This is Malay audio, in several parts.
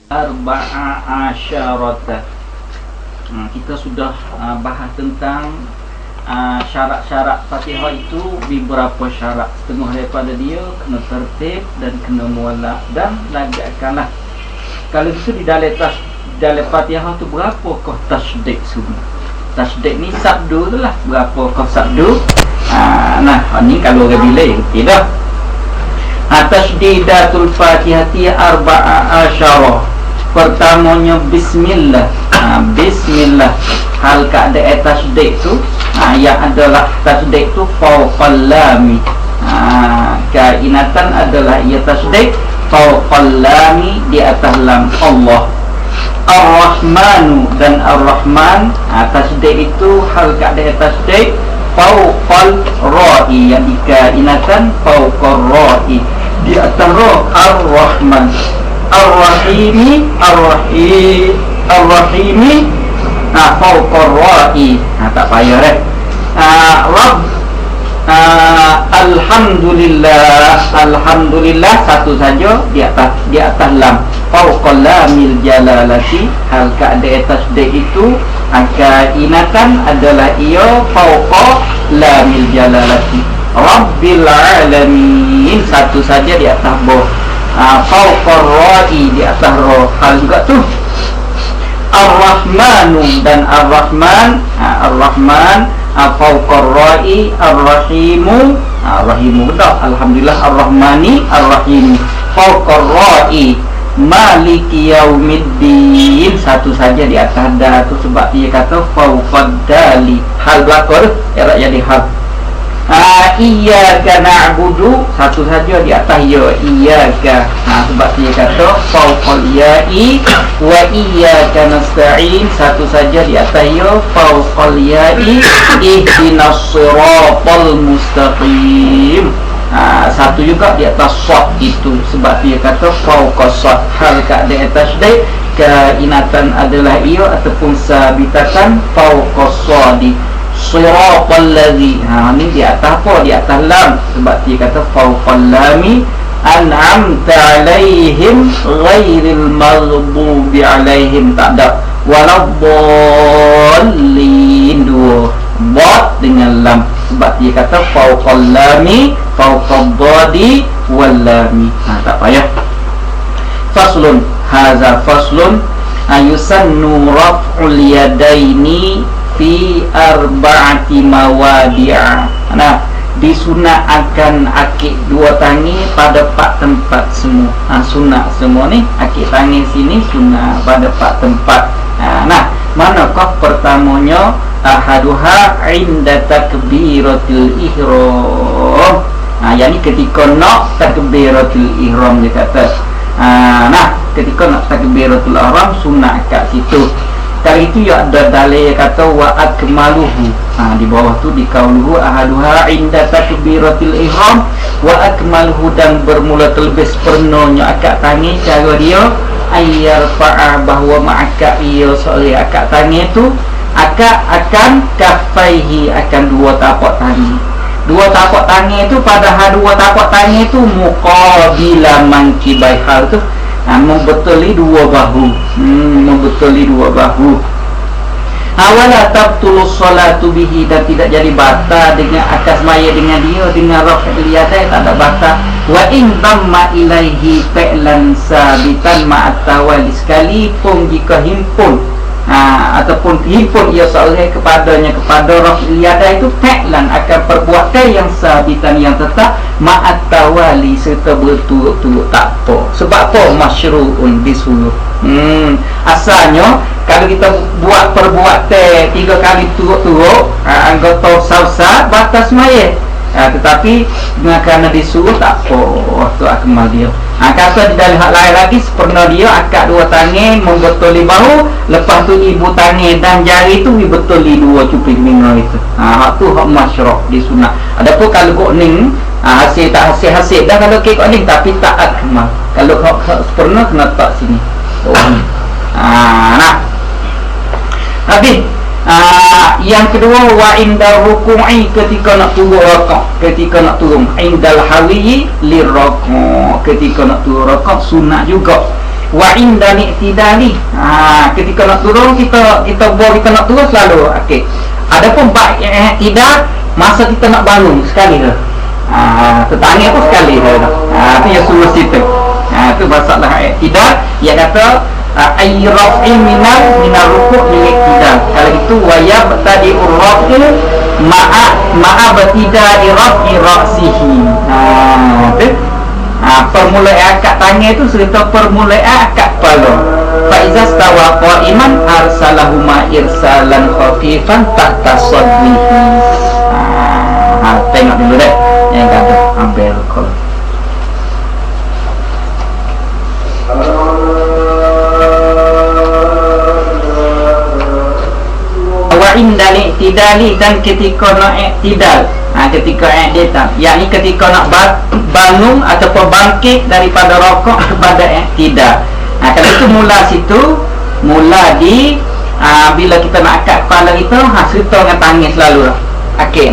arba'a asyarata. Kita sudah bahas tentang syarat-syarat Fatihah itu beberapa syarat. Setengah daripada dia kena tertib dan kena muallaq dan lagi akanlah. Kalau itu di dalam Fatihah tu berapa kau tasydid semua. Tasydid ni sabdu tu lah. Berapa kau sabdu. Nah, ni kalau orang bila reti dah. Tasdidatul Fatihati arba'a asyara. Pertamanya bismillah. Bismillah. Hal keadaan tasydid tu yang adalah tasydid tu fawqal lami. Kainatan adalah ia tasydid fawqal lami, di atas lam Allah. Ar-Rahmanu dan Ar-Rahman, tasydid itu hal keadaan tasydid fawqal ra'i, yang dikainatan fawqal ra'i, di atas ra. Ar-Rahman. Ar-Rahimi, Ar-Rahimi fawqal ra'i. Tak payah Rabb. Alhamdulillah. Alhamdulillah satu saja di atas lam. Fawqal lamil jalalati, hal keadaan tasydid itu kainatan adalah ia fawqa lamil jalalati. Rabbil alamin satu saja di atas ba. Fawqar ra'i, di atas ra. Hal juga tu. Ar-Rahmanu dan Ar-Rahman. Ar-Rahman fawqar ra'i. Ar-Rahimu. Rahimu dah. Alhamdulillah. Ar-Rahmani Ar-Rahim fawqar ra'i. Maliki yaumiddin satu saja di atas dah tu, sebab dia kata fawqad dali. Hal belakang ya jadi hal. Iyyaka na'budu satu saja di atas ya. Iyyaka. Sebab dia kata fawqal ya'i. Wa iyyaka nasta'in satu saja di atas ya. Fawqal ya'i. Ihdinas siratal mustaqim. Satu juga di atas shad itu, sebab dia kata fawqas shad. Hal keadaan tasydid kainatan adalah ia ataupun sabitatan fawqas shadi. Siratal ladzi, ni di atas apa? Di atas lam, sebab dia kata fawqal lami. An'amta alaihim ghairil maghdubi alaihim, tak ada waladdallin, dua bot dengan lam, sebab dia kata fawqal lami fawqad dadi wal lami. Tak payah. Faslun, haza faslun. Yusannu raf'ul yadaini fi arba'ati mawadi'a. Disunatkan akik dua tangan pada 4 tempat semua. Sunat semua ni, akik tangan sini sunat pada 4 tempat. Manakah pertamanya? Ahaduha inda takbiratul ihram. Yang ni ketika nak takbiratul ihram dia kata. Ketika nak takbiratul ihram sunat kat situ. Kali itu ya ada dalil kata wa akmaluhu. Di bawah tu di qauluhu ahaduha inda takbiratul ihram wa akmaluhu, dan bermula terlebih sepenuhnya akad tangan. Cara dia ayyarfa'a, bahawa ma'akad ia seorang akad tangan tu akad akan kafaihi, akan dua tapak tangan. Dua tapak tangan tu, padahal dua tapak tangan tu muqabila mankibai, hal tu membetuli dua bahu. Membetuli dua bahu. Wala tabtulus salatu bihi, dan tidak jadi batal dengan akas maya dengan dia, dengan raf'il yadain tak ada batal. Wa in damma ilaihi fi'lan sabitan ma'at tawali, sekalipun jika himpun ataupun himpun ia seorang kepadanya, kepada raf'il yadain itu fi'lan, akan perbuatan yang sabitan, yang tetap, ma'at tawali, serta berturut-turut, tak apa. Sebab apa? Masyru'un disuruh. Asalnya kalau kita buat perbuatan 3 kali turut-turut, anggota sah batas maya. Tetapi kerana disuruh tak apa, waktu akmal dia. Kata di dalam hak lain lagi, pernah dia akad dua tangan membetuli bahu, lepas tu ibu tangan dan jari tu betuli dua cuping minum itu. Hak tu hak masyru' disunat. Adapun kalau kok ning hasil tak hasil dah, kalau kek kok ning tapi tak akmal. Kalau hak pernah kena tak sini. Habis. Yang kedua, wa inda ruku'i, ketika nak turun rakaat, ketika nak turun indal hawiyi lirraka, ketika nak turun rakaat sunat juga. wa inda i'tidali. Ketika nak turun kita bawa kita nak turun selalu okey. Adapun bab i'tidal masa kita nak bangun sekali ke. Tertanya tu sekali ke. Tu yang suruh situ. Tu masalah i'tidal yang kata ay raf'in minal ruku' li i'tidal. Kalau itu wayab tadi urraqil ma'a batidai raf'i ra'sihi. Tu permulaan akad tangan itu serta permulaan akad kepala. Fa iza stawa qa'iman arsalahuma irsalan khafifan tahta sadrihi. Tengok dulu deh yang kata ambil kol. Wa inda i'tidali, dan ketika nak i'tidal, ketika i'tidal yakni ketika nak bangun ataupun bangkit daripada rokok kepada i'tidal. Kalau itu mula situ, mula di bila kita nak angkat kepala kita, serta dengan tangan selalu okey.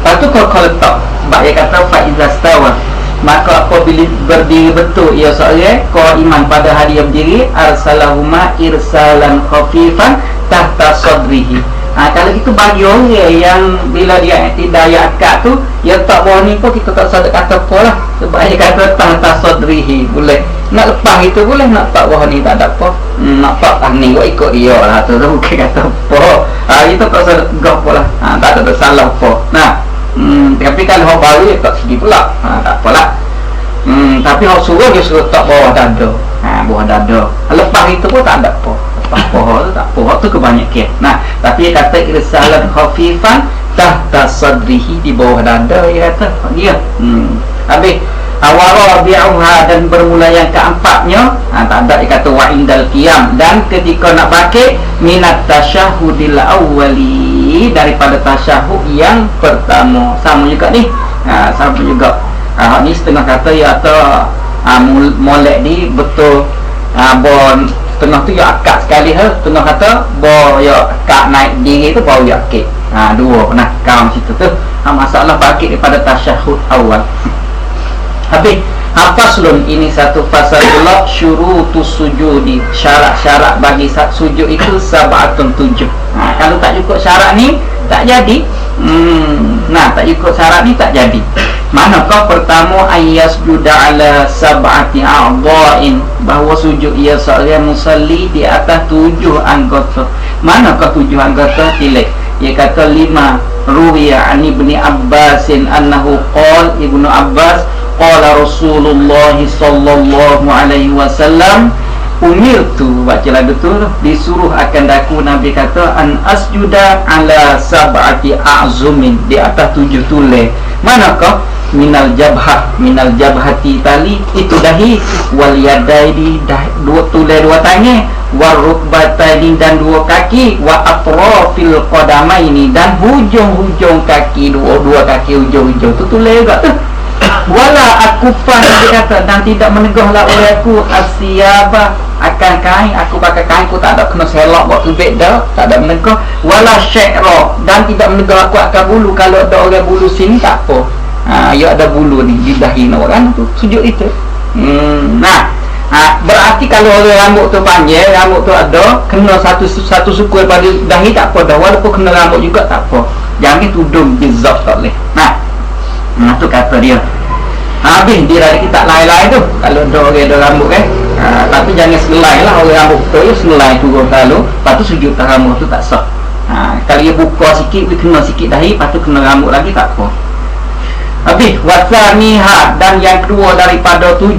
Lepas tu kalau letak sebab dia kata faiza stawa, maka apabila berdiri betul ia seorang qaiman pada hari yang berdiri, arsalahuma irsalan khafifan tahta sadrihi. Kalau itu bagi orang yang bila dia tidak akad tu, dia tak bawah ni pun kita tak sadar kata apa lah. Sebab dia kata tahta sadrihi, boleh nak lepas itu boleh, nak tak bawah ni tak ada apa. Nak tak ni kau ikut dia lah, tu bukan kata apa. Kita tak sadar tegak apa lah, tak ada salah apa. Tapi kalau orang baru dia tak sedih pula, tak apalah. Tapi orang suruh dia suruh tak bawah dada, bawah dada. Lepas itu pun tak ada apa. Pohon tu tak, pohon tu kebanyakan. Tapi dia kata irsalan khafifan tahta sadrihi, di bawah dada dia kata dia. Habis awal bi'uha, dan bermula yang keempatnya tak ada, dia kata wa indal qiyam, dan ketika nak bangkit minat tasyahudil awwali, daripada tasyahud yang pertama. Sama juga ni, sama juga. Ni setengah kata ya atau molek ni betul bon tengah tu ya akad sekali tengah kata bo ya akad naik diri tu baru ya akid. Dua pernah kaum situ tu. Masalah bangkit daripada tasyahud awal. Habis faslun, ini satu fasal pula, syurutus sujudi, syarat-syarat bagi sujud itu sab'atun 7. Kalau tak cukup syarat ni tak jadi. Tak cukup syarat ni tak jadi. Manakah pertama ayyasjuda ala sab'ati a'dha'in, bahawa sujud ia seorang musalli di atas 7 anggota. Manakah 7 anggota? Tilik. Dia kata 5. Ruwiya an Ibni Abbasin annahu qala, Ibnu Abbas qala Rasulullah sallallahu alaihi wasallam umirtu, baca lagu tu, disuruh akan daku Nabi kata an asjuda ala sab'ati a'zumin, di atas 7 tulai. Manakah? Minal jabhati tali, itu dahi, wal yadaini, dua tulai dua tangan, wal rukbataini, dan 2 kaki, wa atrafil qadamaini, dan hujung-hujung kaki, dua kaki hujung-hujung tu tulai juga tu. Wala akufan, dia kata, dan tidak menegahlah oleh aku asyaba, akan kain, aku pakai kain, aku tak ada kena selok buat tubik dah, tak ada menegah. Wala syi'ra, dan tidak menegah aku akan bulu. Kalau ada orang bulu sini tak apa, ya ada bulu ni di dahi orang tu sujud itu. Berarti kalau orang rambut tu panjang, rambut tu ada kena satu suku pada dahi tak apa dah, walaupun kena rambut juga tak apa, jangan tudung bizaf tak boleh. Tu kata dia. Habis dia dari kita lain-lain tu kalau ada orang ada rambut tapi jangan selai lah orang rambut tu, ya selai turun lalu, lepas tu sujud tak rambut tu tak sah. Kalau dia buka sikit, dia kena sikit dahi, lepas tu kena rambut lagi tak apa. Habis wasaniha, dan yang kedua daripada 7,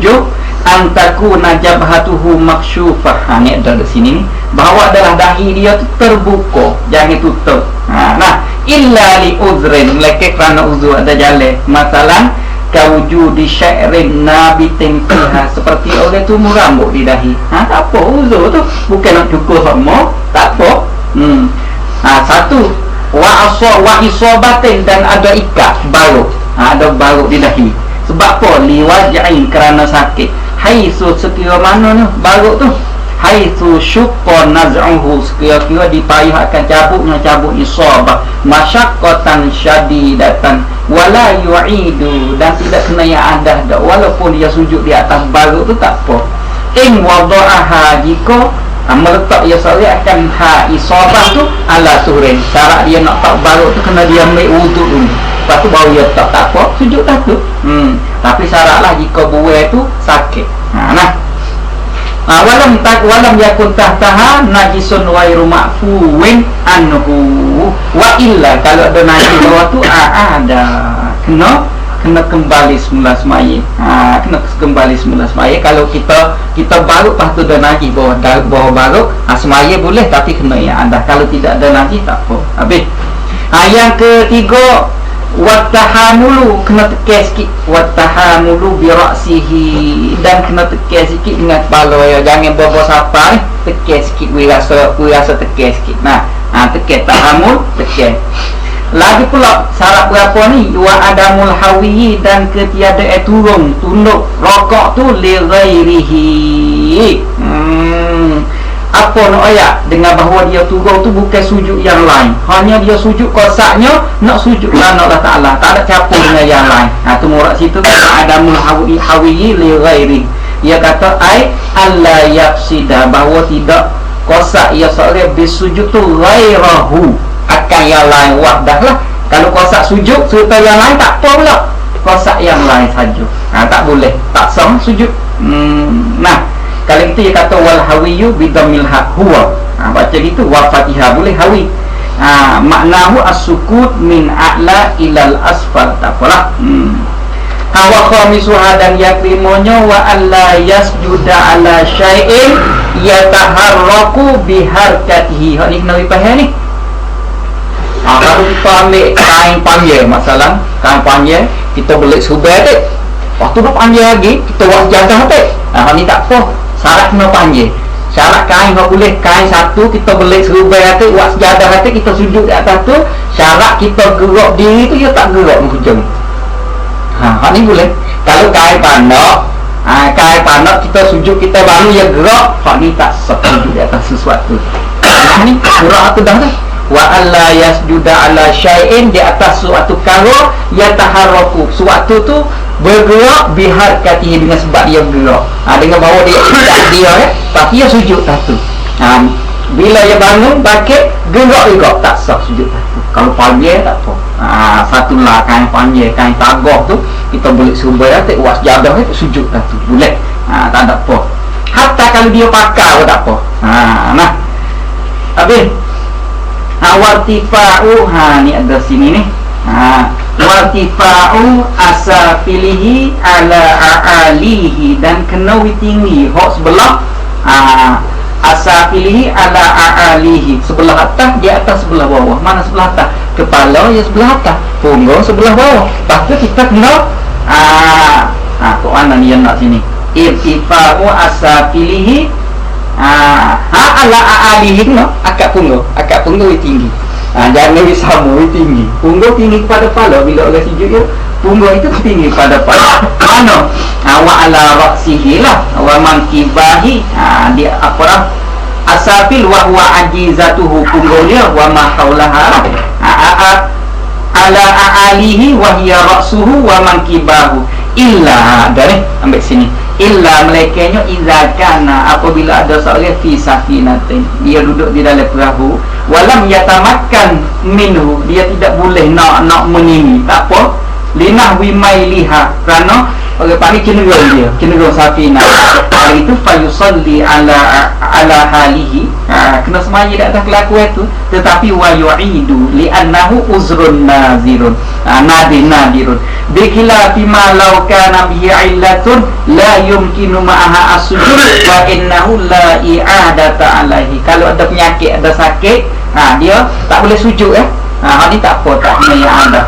antakuna jabhatuhu maksyufah. Ni ada di sini ni, bahawa adalah dahi dia tu terbuka, jangan tutup. Illa li uzrin, melainkan kerana uzur, ada jalan. Masalah kawujudi syairin nabitin fiha, seperti orang tumbuh rambut di dahi. Tak apa, uzur tu bukan nak cukur semua, tak apa. Satu wa isobatin, dan ada ikat baru, ada baru di dahi. Sebab apa? Liwaj'in, kerana sakit. Haitsu, sekira mana ni baru tu, haitsu syuqqa naz'uhu, sekira-kira dipayah akan cabut isabah, masyaqqatan syadidatan, wala yu'idu, dan tidak kena yang adah dah, walaupun dia sujud di atas baru tu tak apa. ing wada'aha jika meletak ia solat akan ha isabah tu ala turin. Syarat dia nak tak baru tu kena dia ambil wuduk dulu, lepas tu baru dia tak apa sujud tak tu. Tapi syaratlah jika buai tu sakit. Walam yakun tahtaha najisun wa ghairu ma'fuwin anhu wa illa, kalau ada najis bawah tu ada kena kembali semula semaya. Kena kembali semula semaya. Kalau kita baru lepas tu ada najis bawah baru semaya boleh, tapi kena yang ada. Kalau tidak ada najis tak apa. Habis. Yang ketiga, wattahamulu, kena tekan sikit. Wattahamulu bi ra'sihi, dan kena tekan sikit dengan kepala ya. Jangan bawa sampai tekan sikit, we rasa tekan sikit. Tekan tahamul, tekan. Lagi pula syarat berapa ni? Wa adamul hawiyi, dan ketiada turun tunduk rokok tu li ghairihi. Apa nak ayat dengan bahawa dia turun tu bukan sujud yang lain, hanya dia sujud kosaknya nak sujud kerana Allah Ta'ala, tak ada campur dengan yang lain. Tu murad situ adamul hawiyi li ghairi. Dia kata ai alla yaqsida, bahawa tidak kosak ia solat bisujud tu ghairahu, akan yang lain wahdah lah. Kalau kosak sujud serta yang lain tak apa pula, kosak yang lain saja tak boleh, tak sah sujud. Kalau itu dia kata wal hawiyu bidamil ha huwa. Baca gitu wa fatihah boleh hawi. Maknahu as-sukut min a'la ilal asfal, tak apalah. Wa khamisuha, dan yang kelimanya wa alla yasjuda ala syai'in yataharraku biharkatihi. Hak ni kena dipahami ni. Kalau kita ambil kain panjang, masalah kain panjang kita belik subai tu, waktu tu panjang lagi kita buat jadah tu. Ni tak apa, syarat kena panjang. Syarat kain tak boleh kain satu kita belik serubai tu, buat sejadah tu kita sujud di atas tu. Syarat kita gerak diri tu dia tak gerak menghujung. Ni boleh. Kalau kain panak kita sujud kita baru dia gerak, hak ni tak sah sujud di atas sesuatu. Ni gerak tu dah tu. Wa alla yasjuda ala syai'in, di atas suatu perkara yataharraku, suatu tu bergerak biharkatihi, dengan sebab dia bergerak. Dengan bahawa dia tidak dia tapi dia sujud satu. Bila dia bangun bangkit gerak juga, tak sah sujud satu. Kalau panjang tak apa. Satulah kain panjang, kain tagah tu kita boleh suruh tu buat sejadah tu sujud satu boleh. Tak ada apa. Hatta kalau dia pakai pun tak apa. Habis wartifa'u, ni ada sini ni. Wartifa'u asafilihi ala a'alihi, dan kena tinggi hok sebelah asafilihi ala a'alihi, sebelah atas di atas sebelah bawah. Mana sebelah atas? Kepala ya sebelah atas, punggung sebelah bawah. Lepas tu kita kena Quran ni yang nak sini, irtifa'u asafilihi ala a'alihi, no? Akak punggung tinggi. Jangan sama tinggi. Punggung tinggi kepada kepala. Bila orang sujud dia, punggung itu tinggi pada kepala. Mana? Wa ala ra'sihi lah, wa mankibahi. Dia apa lah? Asafil wa huwa ajizatuhu, punggung dia, wa ma haulaha ala a'alihi wa hiya ra'suhu wa mankibahu. Illa, dari ambil sini. Illa melainkannya idza kana, apabila ada seorang fi safinatin, dia duduk di dalam perahu, walam yatamakkan minhu, dia tidak boleh nak menini, tak apa, linahwi mailiha, kerana orang panggil cenderung safinah. Hari itu fayusalli ala halihi, kena semaya di atas kelakuan itu, tetapi wa yu'idu li'annahu uzrun nadirun, nadirun bikhilafi ma law kana bihi illatun la yumkinu ma'aha as-sujud wa innahu la i'adata alaihi. Kalau ada penyakit, ada sakit, dia tak boleh sujud ni tak apa, tak kena ada.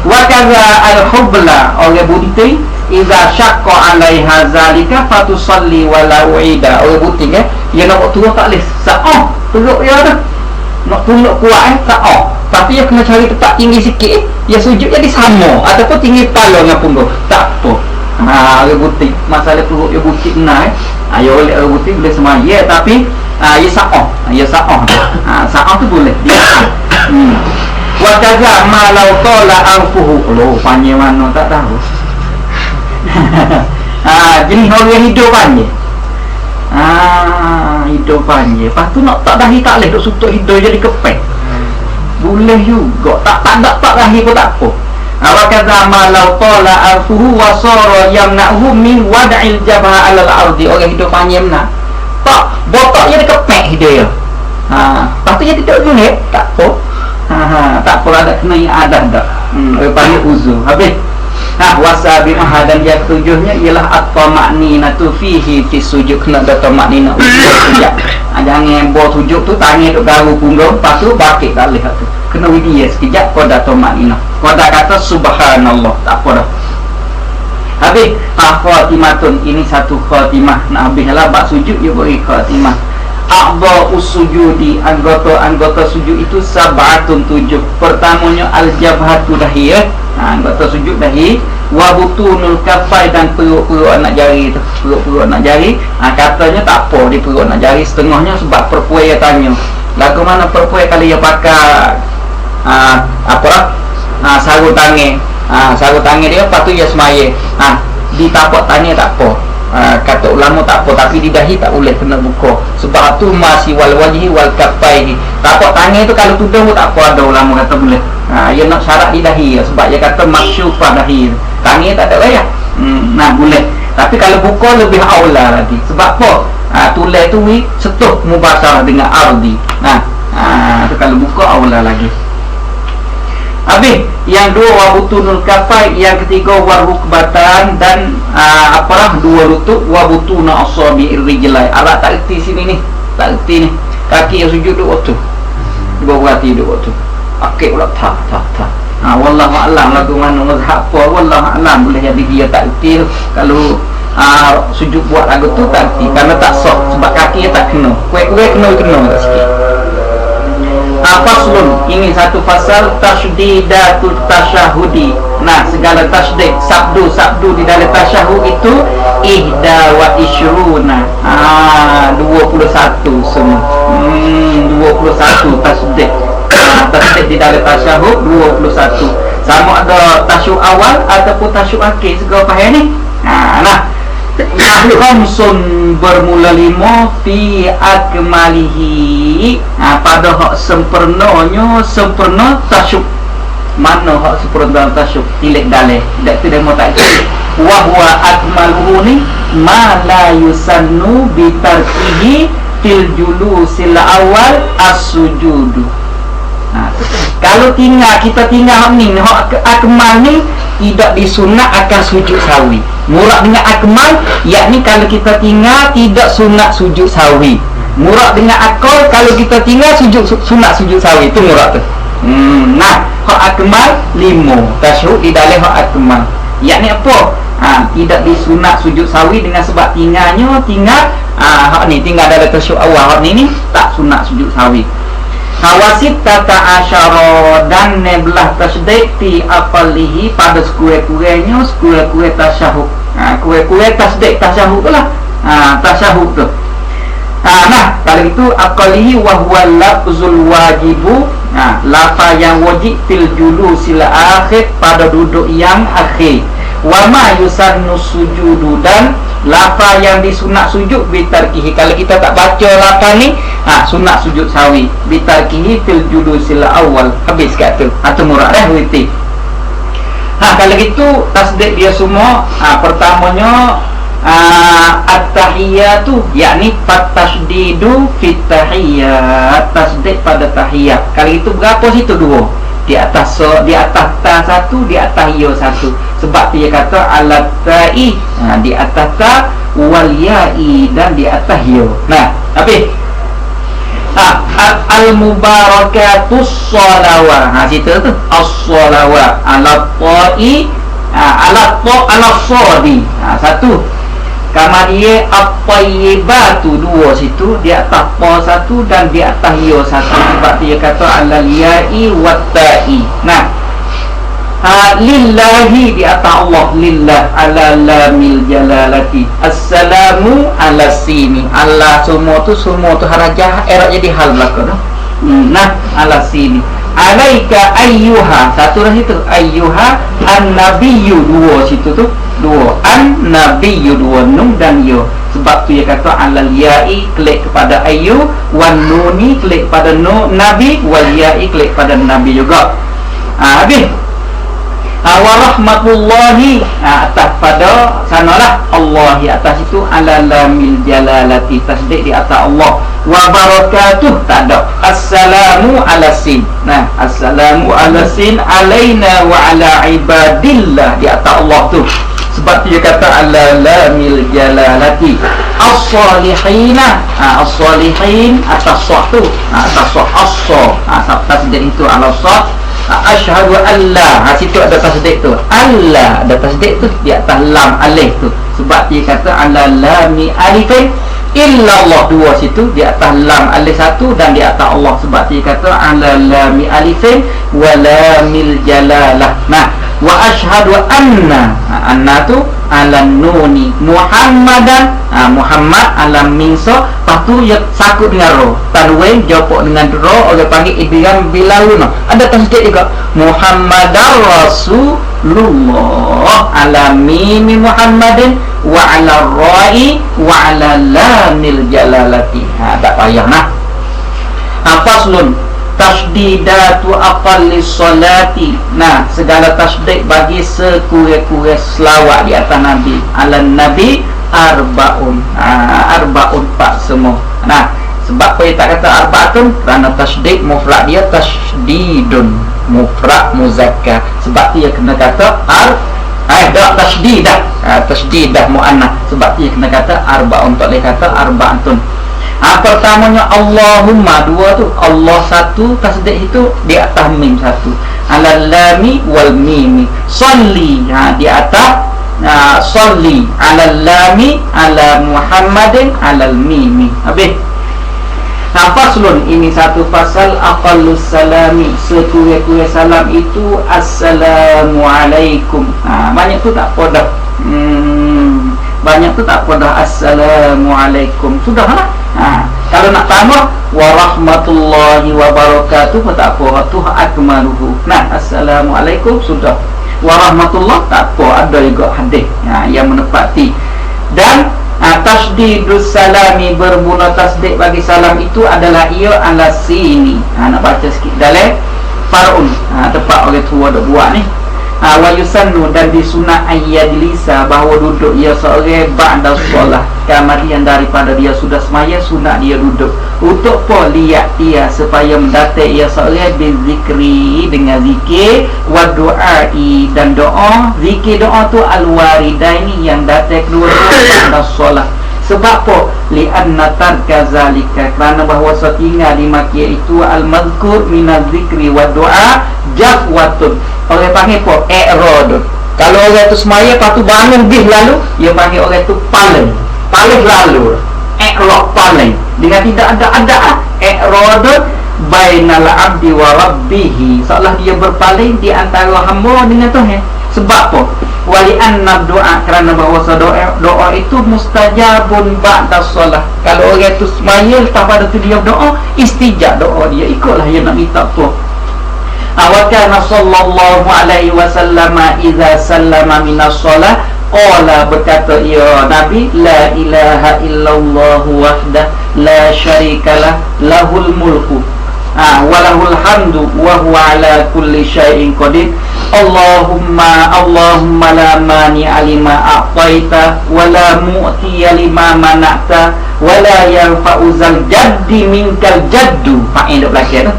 Wa kaza al-hubla, orang bunting, idza syaqqa 'alaiha zalika fatusalli wa la uida. Orang bunting dia nak turun tak boleh turun dia tu, nak turun kuat tapi dia kena cari tempat tinggi sikit, dia sujud jadi sama, ataupun tinggi kepala dengan punggung, tak apa. Orang bunting masalah perut dia bunting benar dia oleh orang bunting boleh semaya, tapi dia sa'ah tu boleh dia wa kaza ma law tala anfuhu. Panjang mana tak tahu. Jenis orang hidup panjang. Hidung panjang. Lepas tu nak tak dahi tak boleh, duk sutuk hidung jadi kepek. Boleh juga. Tak dahi pun tak apa. Wa kadza ma law tala alfuhu wa sara yamna'hu min wad'il jabha 'alal ardi. Orang hidung panjang nak. Tak, botak jadi kepek hidung dia. Lepas tu jadi tak boleh, tak apa. Tak apa ada kena adat dak. Panggil uzur. Habis. Wasabi dan yang ketujuhnya ialah at-tama'ninatu fihi fi sujud. Kena ada tama'ninah sujud. Jangan buat sujud tu tangan duk garu punggung, lepas tu bakit tak lihat tu. Kena widia sekejap kau dah tama'ninah. Kau dah kata subhanallah, tak apa dah. Habis khatimatun, ini satu khatimah. Nak habis lah bab sujud dia beri khatimah. A'dha usujudi, anggota sujud itu sab'atun 7. Pertamanya al-jabhatu dahi ya. Anggota sujud dahi, wa butunul kafai dan perut-perut anak jari tu. Perut-perut anak jari, katanya tak apa di perut anak jari setengahnya sebab perempuan dia tanya. Lagu mana perempuan kali dia pakai sarung tangan. Sarung tangan dia lepas tu dia semaya. Di tapak tangan tak apa. Kata ulama tak apa, tapi di dahi tak boleh kena buka. Sebab tu masih wal wajhi wal kafaihi. Tapak tangan tu kalau tudung pun tak apa, ada ulama kata boleh. Dia nak syarat di dahi sebab dia kata maksyufah dahi. Tangan tak ada layak. Boleh. Tapi kalau buka lebih aula lagi. Sebab apa? Tulang tu setuh mubasharah dengan ardi. Tu kalau buka aula lagi. Habis yang dua wabutunul kafai, yang ketiga warukbatan dan dua lutut, wabutuna asabi'ir rijlai. Alat tak erti sini ni, tak erti ni. Kaki yang sujud duk waktu. Dua berhati duk waktu. Akik pula tak. Wallahu a'lam lagu mana mazhab apa, wallahu a'lam. Boleh jadi dia tak erti kalau sujud buat lagu tu tak erti kerana tak sah sebab kaki dia tak kena. Kuek-kuek kena tak sikit. Faslun, ini satu fasal tasdidatul tasyahudi. Segala tasdid, sabdu di dalam tasyahud itu ihda wa isyruna, 21 semua. 21 tasdid. Tasdid di dalam tasyahud 21. Sama ada tasyahud awal ataupun tasyahud akhir, segala faham ni. Khamsun bermula 5 fi akmalihi, pada hak sempurnanya, sempurna tasyuk. Mana hak sempurna tasyuk? Tilik dalih dak tu demo tak itu. Wa huwa akmaluhu ni ma la yusannu bi tarkihi fil julusil awal as-sujudu. Kalau kita tinggal ni hak akmal ni tidak disunat akan sujud sawi. Murad dengan akmal, yakni kalau kita tinggal tidak sunat sujud sawi. Murad dengan akal, kalau kita tinggal sunat sujud sawi. Itu murad tu. Hak akmal 5 tasyahud di dalam hak akmal. Yakni apa? Tidak disunat sujud sawi dengan sebab tinggal hak ni tinggal dalam tasyahud awal. Hak ni tak sunat sujud sawi. Hawasit tata asyara dan neblah tasdid fi aqalihi, pada sekurang-kurangnya sekurang-kurang tasyahud. Kurang-kurang tasdid tasyahud tu lah. Tasyahud tu. Kalau itu aqalihi wa huwa lafzul wajibu. Lafaz yang wajib fil julusil akhir, pada duduk yang akhir. Wa ma yusannu sujudu, dan lafaz yang disunat sujud bitarkihi. Kalau kita tak baca lafaz ni, sunat sujud sawi bitarkihi fil julusil awal. Habis kat tu. Atau murad witi. Kalau gitu tasdid dia semua, pertamanya at-tahiyatu, yakni fatasdidu fit tahiyat, tasdid pada tahiyat. Kalau itu berapa situ? 2. Di atas ta satu, di atas ya satu. Sebab dia kata alat ta'i, di atas ta, wal ya'i, dan di atas ya. Tapi al-mubarakatus sholawat. Situ tu as-sholawat ala ta'i, ala sodi. Satu. Kamariye at-tayyibatu, 2 situ. Di atas pa 1 dan di atas ya 1. Sebab dia kata alal ya'i wat ta'i. Lillahi, di atas Allah, lillah ala lamil jalalati, assalamu ala sini. Allah semua tu harajah erat jadi hal belaka dah. Ala sini. Alaika ayyuha, satu dah situ. Ayyuha an-nabiyyu, 2 situ tu. 2 an-nabiyyu, 2 nun dan ya. Sebab sebab tu dia kata alal ya'i klik kepada ayu, wan nuni klik kepada nabi, wal ya'i klik kepada nabi juga. Habis warahmatullahi atas pada sanalah Allah atas itu ala lamil jalalati tasdid di atas Allah, wa barakatuh tak ada, assalamu ala sin. Nah, assalamu ala sin alaina wa ala ibadillah di atas Allah tu. Sebab dia kata ala lamil jalalati as-salihina, as-salihin atas sah tu, atas sah as-sah, tasdid itu ala sah. Asyhadu alla, situ ada tasdid tu, alla ada tasdid tu di atas lam alif tu. Sebab dia kata ala lami alifin illallah, dua situ di atas lam alif satu dan di atas Allah. Sebab dia kata ala lami alifin wa lamil jalalah. Nah, wa asyhadu anna tu ala nuni Muhammadan, Muhammad ala minsa, patu ya sakut dengan ro, tanwin jopok dengan ro, orang panggil idgham bilaluna, ada tasdid juga, Muhammadar Rasulullah ala mimi Muhammadin wa ala ra'i wa ala lamil jalalati. Tak payah nah. Faslun tasdidatu aqallis salati. Nah, segala tasdid bagi sekurang-kurang selawat di atas Nabi. Ala Nabi arbaun. Arbaun pak semua. Nah, sebab apa dia tak kata arbaatun? Kerana tasdid mufrad dia tasdidun, mufrad muzakkar. Sebab dia kena kata dak tasdidah. Tasdidah muannats. Sebab dia kena kata arbaun, tak boleh kata arbaatun. Pertamanya Allahumma, dua tu, Allah satu, tasdid itu di atas mim satu, ala lami wal mimi. Salli, di atas salli ala lami ala Muhammadin ala mimi. Habis. Faslun, ini satu pasal aqallus salami, sekurang-kurang salam itu assalamualaikum. Banyak tu tak apa dah. Banyak tu tak apa dah assalamualaikum. Sudah lah. Kalau nak tambah warahmatullahi wabarakatuh pun tak apa, tu akmaluhu. Nah, assalamualaikum sudah. Warahmatullah tak apa, ada juga hadis yang menepati. Dan tasdidus salami, bermula tasdid bagi salam itu adalah ia ala sini. Nak baca sikit dalam far'un, tempat orang tua dah buat ni. Wa yusannu, dan disunat ayyadlisa, bahawa duduk ia seorang ba'da solah, kemudian daripada dia sudah semaya sunat dia duduk. Untuk apa? Lihat dia, supaya mendatai ia seorang bizikri, dengan zikir, wa du'ai, dan doa. Zikir doa tu al-waridaini, yang datai kedua-dua ba'da solah. Sebab apa? Li'anna tarka zalika, kerana bahawa setinggal di makia itu al-mazkur minaz zikri wa du'a jafwatun. Orang panggil apa? I'radun. Kalau orang tu semaya lepas tu bangun bih lalu, dia panggil orang tu paling lalu. I'rad, paling, dengan tidak ada adaan. I'radun bainal abdi wa rabbihi, seolah dia berpaling di antara hamba dengan Tuhan. Sebab apa? Wali anna doa, kerana bahawa doa itu mustajabun ba'da solah. Kalau orang itu semaya lepas pada tu dia doa, istijab doa dia, ikutlah dia nak minta apa. Wa kana sallallahu alaihi wasallam idza sallama minas solah qala, berkata ya Nabi, la ilaha illallah wahdah la syarikalah lahul mulku walahul hamdu wa huwa ala kulli syai'in qadir. Allahumma la mani alima a'taita wa la mu'tiya lima mana'ta wa la yanfa'u zal jaddi minkal jaddu. Fa'in dak belakang tu.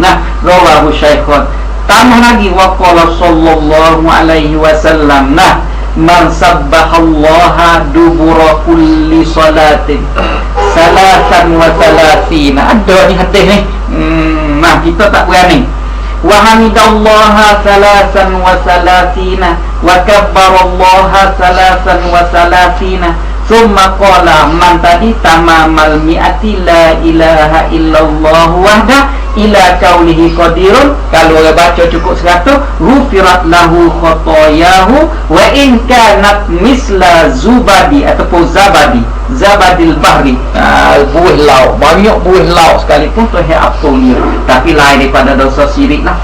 Nah, rawahu syaikhun. Tambah lagi wa qala sallallahu alaihi wasallam, nah, man sabbahallaha dubura kulli salatin salatan wa salatina. Ada ni hadis ni. Nah, kita tak berani. Wa hamidallaha salasan wa salatina wa kabbarallaha salasan wa salatina. Summa qala, man tadi tamamal mi'ati la ilaha illallah wahda ila kaulihi qadirun. Kalau orang baca cukup 100, rufirat lahu khotoyahu wa in kanat misla zubadi, ataupun zabadil bahri, buih laut, banyak buih laut sekalipun tu ampun dia, tapi lain daripada dosa syirik lah.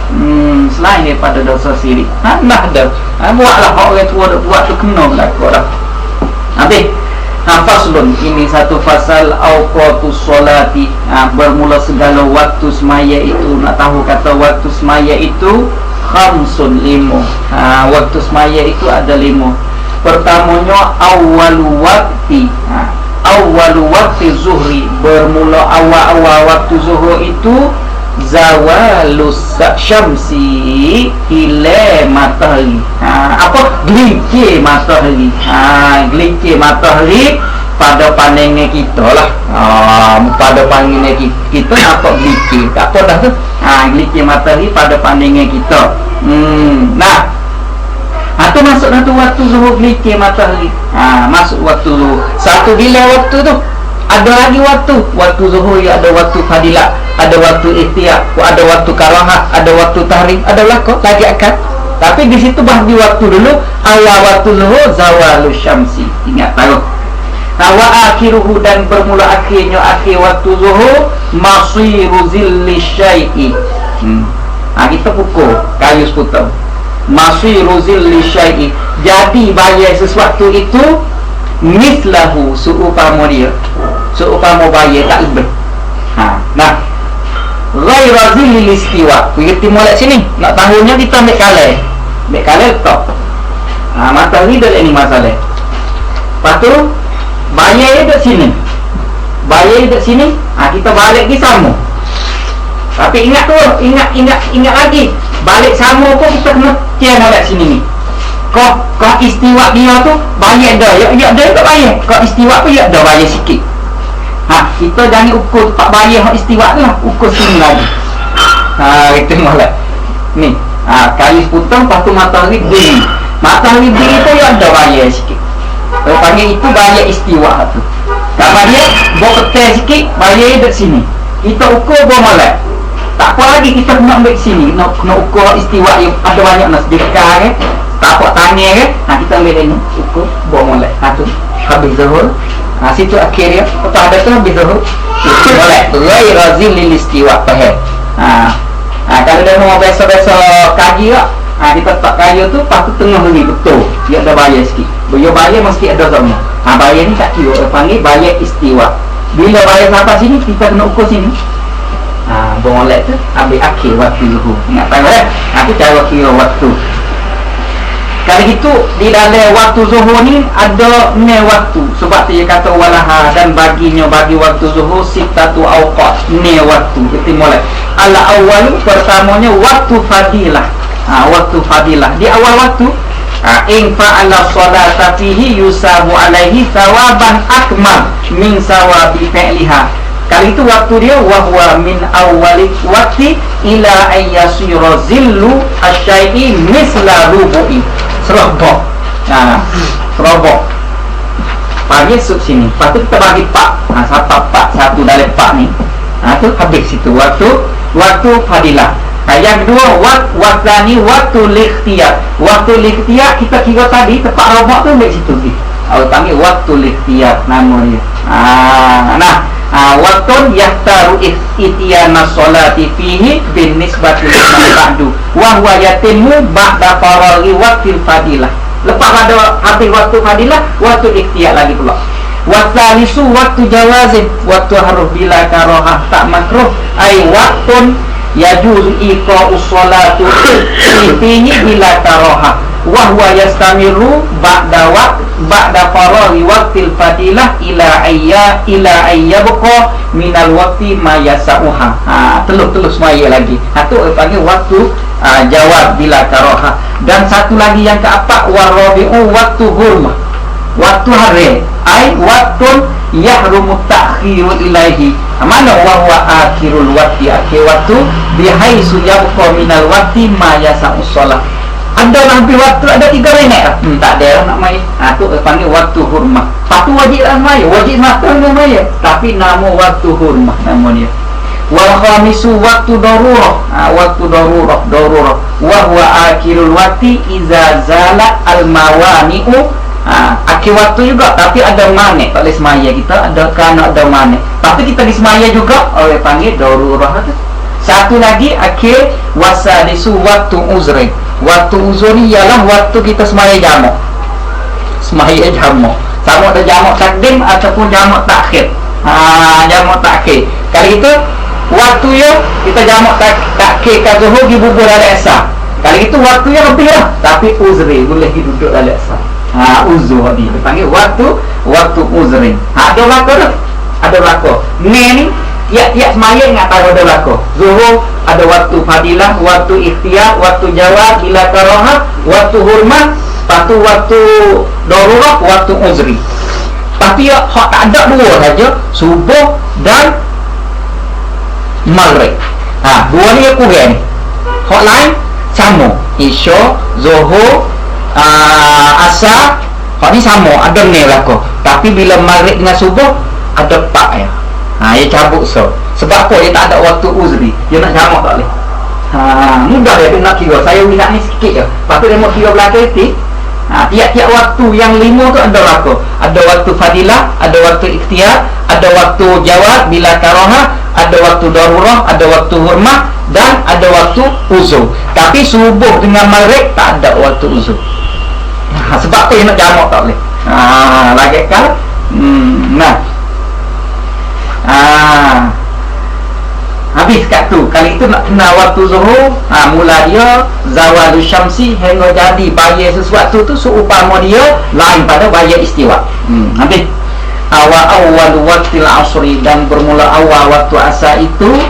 Selain daripada dosa syirik, nah dah buatlah orang tua dah buat tu, kena berlaku dah. Habis Faslun, ini satu fasal awqatus sholati. Bermula segala waktu semaya itu. Nak tahu kata waktu semaya itu khamsun, 5. Waktu semaya itu ada 5. Pertamanya awwalu waqti. Awwalu waqti zuhri, bermula awal waktu zuhur itu zawalus syamsi, hile matahari. Apa? Gelincir matahari. Gelincir matahari pada pandangan kita lah. Pada pandangan kita nampak gelincir. Tak apa dah tu. Gelincir matahari pada pandangan kita. Nah, tu masuk satu waktu zuhur, gelincir matahari. Masuk waktu zuhur. Satu bila waktu tu. Ada lagi waktu zuhur, ya ada waktu fadilah, ada waktu ikhtiar, ada waktu karahah, ada waktu tahrim, ada lagi akad. Tapi di situ bahagi waktu dulu. Awal waktu zuhur zawalus syamsi. Ingat tahu. Wa akhiruhu, dan bermula akhirnya akhir waktu zuhur masiru zilli syai'i. Kita pukul kayu seputang. Masiru zilli syai'i, jadi bayar sesuatu itu mislahu, seumpama dia, seumpama bayar tak lebih. Nah, ghaira zillil istiwa. Kita mulai sini. Nak tahunya kita ambil kalai letak. Matahari dah ini masalah. Lepas tu bayar dekat sini. Kita balik di sama. Tapi ingat lagi. Balik sama pun kita kena tiang balik sini ni. Kau istiwa dia tu bayar dah. Ya dah tak bayar. Kau istiwa pun ya dah bayar sikit. Kita jangan ukur tak bayar hak istiwa tu lah. Ukur sini lagi. Kita mulai. Ni. Kali seputang, lepas tu matahari diri. Matahari diri tu ya dah bayar sikit. Kalau panggil itu bayar istiwa tu. Kalau dia bawa ketel sikit, bayar dekat sini. Kita ukur bawa mulai. Tak apa lagi kita kena ambil sini. Kena ukur istiwa yang ada banyak nak sedekah tapak tangan kita ambil ini ukur bawa mulai. Tu habis zuhur. Situ akhir dia. Lepas ada tu habis zuhur. Mulai. Ghaira zillil istiwa. Faham? Kalau dah mau biasa-biasa kaji tak, kita tak kayu tu, lepas tu tengah hari betul. Dia ada bayar sikit. Bila bayar mesti ada sama. Bayar ni tak kira. Panggil bayar istiwa. Bila bayar sampai sini, kita kena ukur sini. Boleh tu ambil akhir waktu zuhur. Ingat tahu aku cara kira waktu. Kalau itu di dalam waktu zuhur ni ada ni waktu. Sebab dia kata walaha, dan bagi waktu zuhur sittatu awqat. Ni waktu. Kita mulai. Ala awal, pertamanya waktu fadilah. Waktu fadilah. Di awal waktu in fa'ala sholata fihi yusabu alaihi thawaban akmal min sawabi fi'liha. Kali itu waktu dia wahwa min awwali waqti ila ayyasira zillu asyai'i misla rubu'i. Serobok. Serobok. Bagi sub sini. Lepas tu kita bagi pak. Satu dari pak ni. Tu habis situ waktu fadilah. Yang kedua waktu ni waktu likhtiyar. Waktu likhtiyar kita kira tadi tepat robok tu ambil situ ni. Panggil waktu likhtiyar nama dia. Waktu yahtaru itiyana sholati fihi bin nisbati liman ba'du wa huwa yatimmu ba'da faraghi waqtil fadilah. Lepas ada habis waktu fadilah, waktu ikhtiyar lagi pula. Watsalisu waktu jawazin, waktu harus bila karahah tak makruh. Ai waktun yajuzu iqa'us sholatu fihi bila karahah wa huwa yastamiru ba'da faraghi waqtil fadilah ila ayyabqa minal waqti ma yasauha. Telus maya lagi. Tu panggil waktu jawab bila karahah. Dan satu lagi yang keempat warabi'u waktu hurmah. Waktu hari ai waktun yahrumu ta'khiru ilaihi. Mana wa huwa akhirul waqti, akhir waktu bihaisu yabqa minal waqti ma yasau shalah. Ada hampir waktu ada 3 minit lah. Tak ada nak main. Tu panggil waktu hurmah. Patu wajib lah main. Wajib makan dengan main. Tapi nama waktu hurmah nama dia. Wal khamisu waktu darurah. Waktu darurah. Wa huwa akhirul waqti iza zalat al mawani'u. Akhir waktu juga. Tapi ada manik. Tak boleh semaya kita. Ada manik. Tapi kita disemaya juga. Oleh panggil darurah tu. Satu lagi akhir wasadisu waktu uzri. Waktu uzuri ialah waktu kita semaya jamak. sama ada jamak takdim ataupun jamak takhir. Jamak takhir. Kali itu waktu ya kita jamak takhir ke zuhur di bubur dalam asar. Kali itu waktu ya lebih lah, tapi uzri boleh duduk dalam asar. Uzur ni dipanggil waktu uzri. Ada berlaku tu? Ada berlaku. Ni tiap-tiap semaya ingat tahu ada berlaku. Zuhur ada waktu fadilah, waktu ikhtiar, waktu jawab, bila karahah, waktu hormat, lepas tu waktu darurah, waktu uzri. Tapi ya hak tak ada dua saja, subuh dan maghrib. Dua ni ya kurang ni. Hak lain sama. Isya, zuhur, asar, hak ni sama, ada ni berlaku. Tapi bila maghrib dengan subuh ada pak ya. Dia cabut sebab apa dia tak ada waktu uzri, dia nak jamak tak boleh. Mudah dia nak kira. Saya minat ni sikit je, lepas tu dia mau kira belakang titik. Tiap-tiap waktu yang 5 tu ada berlaku. Ada waktu fadilah, ada waktu ikhtiar, ada waktu jawab bila karahah, ada waktu darurah, ada waktu hormat, dan ada waktu uzur. Tapi subuh dengan maghrib tak ada waktu uzur. Sebab apa dia nak jamak tak boleh. Lagi kan. Habis kat tu. Kali itu nak kenal waktu zuhur, mula dia zawalul syamsi hingga jadi bayar sesuatu tu seumpama dia lain pada bayar istiwa. Habis awal waktil asri, dan bermula awal waktu asar itu.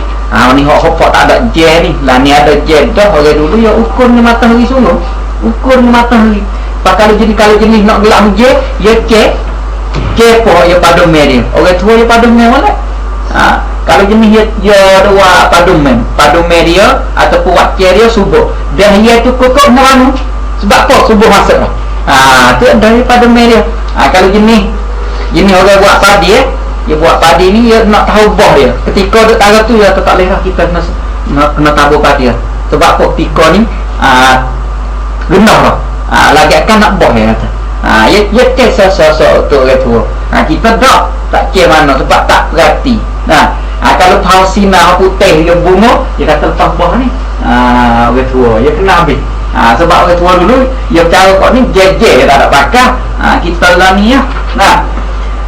Ni hok tak ada je ni lah, ni ada je dah. Orang dulu ya ukur ni matahari sungguh, ukur ni matahari. Kalau jenis nak gelap je ya ke po ya pada dia. Orang tua ya pada mana. Kalau jenis ya dua padumen dia ataupun wakil dia subuh, dia tu kokok meranu. Sebab apa subuh masuk tu daripada dia. Kalau jenis orang buat padi dia buat padi ni dia nak tahu boh dia. Ketika duk taruh tu ya tak boleh lah kita kena tabur padi dia. Sebab apa ketika ni genah lah. Lagi akan nak boh dia kata. Ya kes sosok tu orang tua. Kita tak kira mana sebab tak perhati. Kalau tahu sinar putih dia bunga, dia kata lepas buah ni orang tua, dia kena habis. Sebab orang tua dulu dia cara kau ni jeje, dia tak ada bakar. Kita lah ni ya.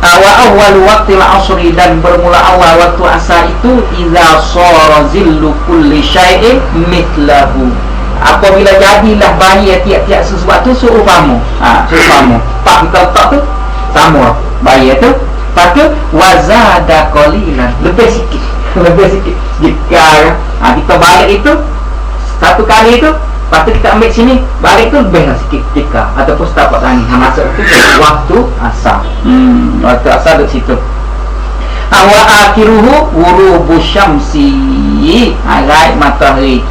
Wa awal waqtil asri, dan bermula awal waktu asar itu idza sara zillu kulli syai'in mithlahu. Apabila jadilah bayar tiap-tiap sesuatu seumpama. Pak kita letak tu sama bayar tu. Lepas tu wazada qalilan, lebih sikit. Jika kita balik itu satu kali itu, lepas tu kita ambil sini, balik tu lebih lah sikit jika ataupun setapak tangi. Masuk tu waktu asar. Waktu asar duduk situ. Wa akhiruhu ghurubu syamsi, raib matahari.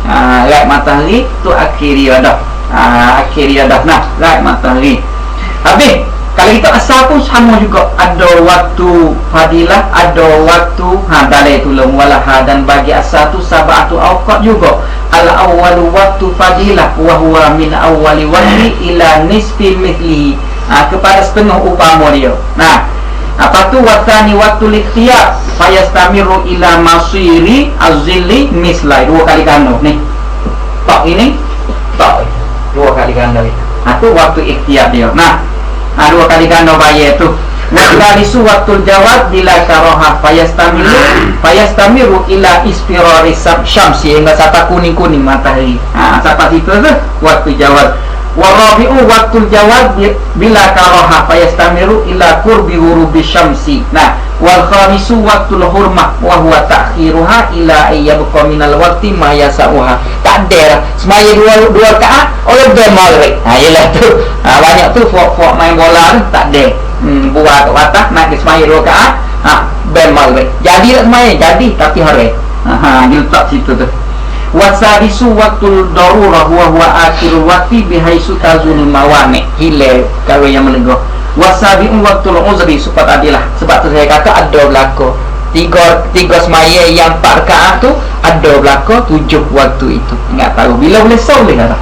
Raib matahari tu akhir dia dah. Raib matahari. Habis kalau kita asal pun sama juga, ada waktu fadilah, ada waktu dalai tulung walaha, dan bagi asal tu sab'atu awqat juga. Al-awwalu waktu fadilah wa huwa min awwali wahyi ila nisfi mithlihi, kepada setengah upama dia. Apa tu watani waktu ikhtiyar fayastamiru ila masiri az-zilli mislai, dua kali ganda ni. Tak ini tak dua kali ganda itu. Tu waktu ikhtiyar dia. Dua kali ganda bayar tu. Waktu waktu jawab bila karahah fayastamiru ila isfirari syamsi, hingga sampai kuning-kuning matahari. Sampai situ tu waktu jawab. Warabi'u waktu jawab bila karahah fayastamiru ila qurbi ghurubi syamsi. Wal khamisu waktu hurmah wa huwa ta'khiruha ila ayyabqa minal waqti ma yasauha. Tak ada semaya dua rakaat oleh dia maghrib. Yalah tu. Banyak tu fok main bola tu tak ada. Buat watah nak semaya dua rakaat, ben maghrib. Jadi tak semaya, jadi tapi hari. Dia letak situ tu. Wasadisu waktu darurah wa huwa akhirul waqti bihaisu tazunul mawani. Hilal kalau yang menegah. Wasabi'u waktu uzri, supaya adilah. Sebab tu saya kata ada berlaku tiga semaya yang 4 rakaat tu ada berlaku 7 waktu itu. Ingat tahu bila boleh soleh kata.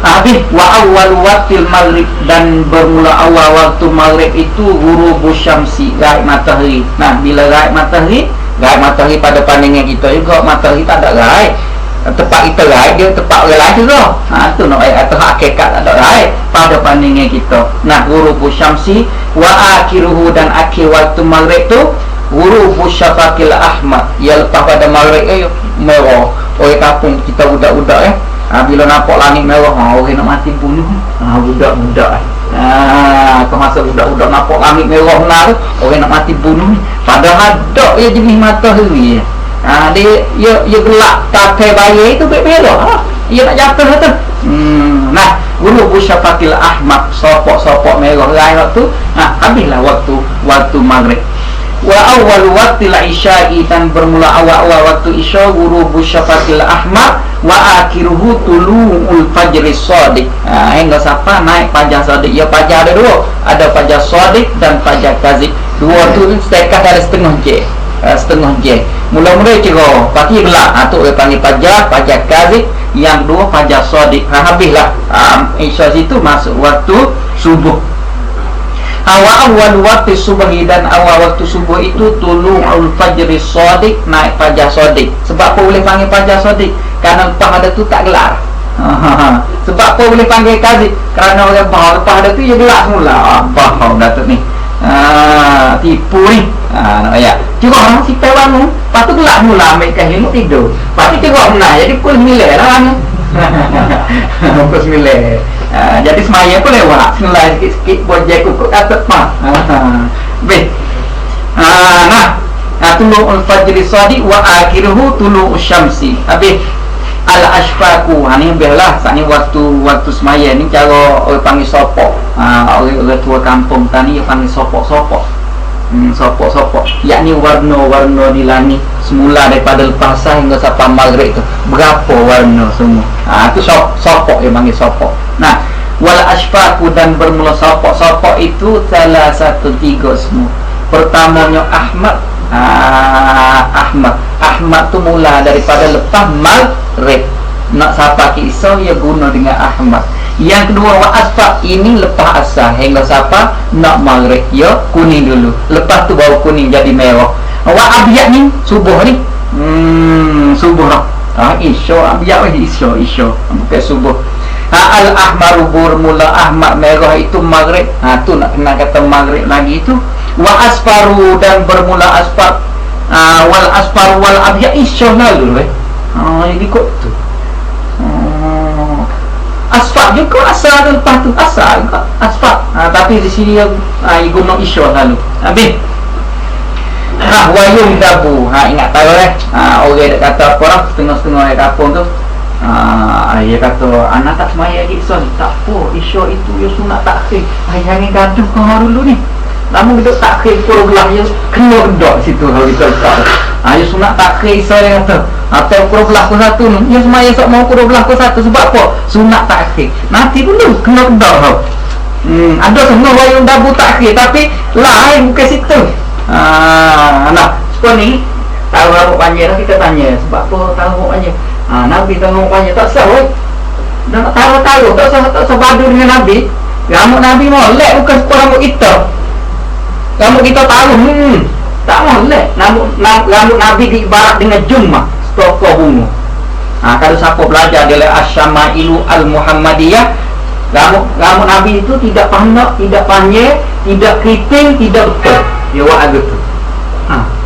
Habis wa awal waqtil maghrib, dan bermula awal waktu maghrib itu ghurubu syamsi, raib matahari. Bila raib matahari pada pandangan kita juga matahari tak ada raib. Tempat kita lain, dia tempat orang lain tu. Tu nak ayat atau hakikat ada lain pada pandangan kita. Nah, ghurubu syamsi wa akhiruhu, dan akhir waktu maghrib tu ghurubu syafaqil ahmad. Ya lepas pada maghrib merah. Orang kampung kita budak-budak bila nampak langit merah, orang nak mati bunuh. Budak-budak kau masa budak-budak nampak langit merah benar tu, orang nak mati bunuh. Padahal dok dia jenis matahari. Dia gelap pakai bayar itu merah. Dia nak jatuh tu. Nah, ghurubu syafaqil ahmad, sopok-sopok merah lain waktu. Habislah waktu maghrib. Wa awal waqtil isya'i, dan bermula awal waktu isya ghurubu syafaqil ahmad wa akhiruhu tulu'ul fajri shadiq. Hingga siapa naik fajar shadiq. Ya, fajar ada dua, ada fajar shadiq dan fajar kazib. Dua tu sedekat dari setengah je. Mula-mula cerah, pagi gelap. Tu dia panggil fajar kazib. Yang dua fajar shadiq. Habislah isya situ masuk waktu subuh. Awal waktu subuh, dan awal waktu subuh itu tulu'ul fajri shadiq, naik fajar shadiq. Sebab apa boleh panggil fajar shadiq? Kerana lepas ada tu tak gelap. Sebab apa boleh panggil kazib? Kerana orang faham lepas ada tu dia gelap semula. Faham Datuk ni. Tipu ni. Nak ayat. Curah si bangun, lepas tu gelap mula, ambil kain ilmu tidur. Lepas tu curah benar, jadi pukul 9 lah. Pukul 9. Jadi semaya pun lewat senilai sikit-sikit buat je kukuk atas mah. Tulu'ul fajri shadiq wa akhiruhu tulu'us syamsi. Habis al-ashfaqu. Ni biarlah saat ni waktu semaya ni cara orang panggil sopok. Orang tua kampung tadi dia panggil sopok-sopok. Sopok-sopok, yakni warna-warna di langit semula daripada lepas asar hingga sampai maghrib tu, berapa warna semua. Tu sopok dia panggil sopok. Nah, wal asfaqu, dan bermula sopok itu salah satu tiga semua. Pertamanya Ahmad. Ahmad tu mula daripada lepas maghrib. Nak siapa kisah ia guna dengan Ahmad. Yang kedua wa asfaq, ini lepas asar hingga siapa nak maghrib, ya kuning dulu. Lepas tu baru kuning jadi merah. Wa abyad ni subuh ni. Subuh lah. Isya abyad isya bukan subuh. Al ahmaru, bermula ahmad merah itu maghrib. Tu nak kena kata maghrib lagi itu. Wa asfaru, dan bermula asfar. Wal asfaru wal abyad isya lalu. Jadi kok tu. Asfaq juga asal tu, lepas tu asal juga asfaq. Tapi di sini guna isya lalu. Habis wayung dabu. Ingat tahu orang dah kata apa lah, setengah-setengah dia kapung tu. Dia kata anak tak semaya lagi isya. Tak apa, isya itu ya sunat takhir. Jangan gaduh kau dulu ni. Namun kita takhir pukul belah dia kena dok situ kalau kita letak. Ya sunat takhir isya dia kata. Atau pukul belah ke satu ni, ya semaya sok mau pukul belah ke satu. Sebab apa? Sunat takhir. Nanti dulu kena dok tau. Ada semua wayung dabu takhir, tapi lain bukan situ. Nah, sekarang ni tahu rambut panjang kita tanya. Sebab apa tahu rambut panjang? Nabi tahu rambut panjang tak sah. Dah nak tahu tak sah badu dengan Nabi. Rambut Nabi molek bukan sekolah rambut kita. Rambut kita tahu tak molek. Rambut Nabi diibarat dengan jumah, stokor bunga. Kalau siapa belajar dari Asy-Syamailu Al-Muhammadiyah, rambut Nabi itu tidak panjang, tidak panjang, tidak keriting, tidak betul. Dia buat gitu.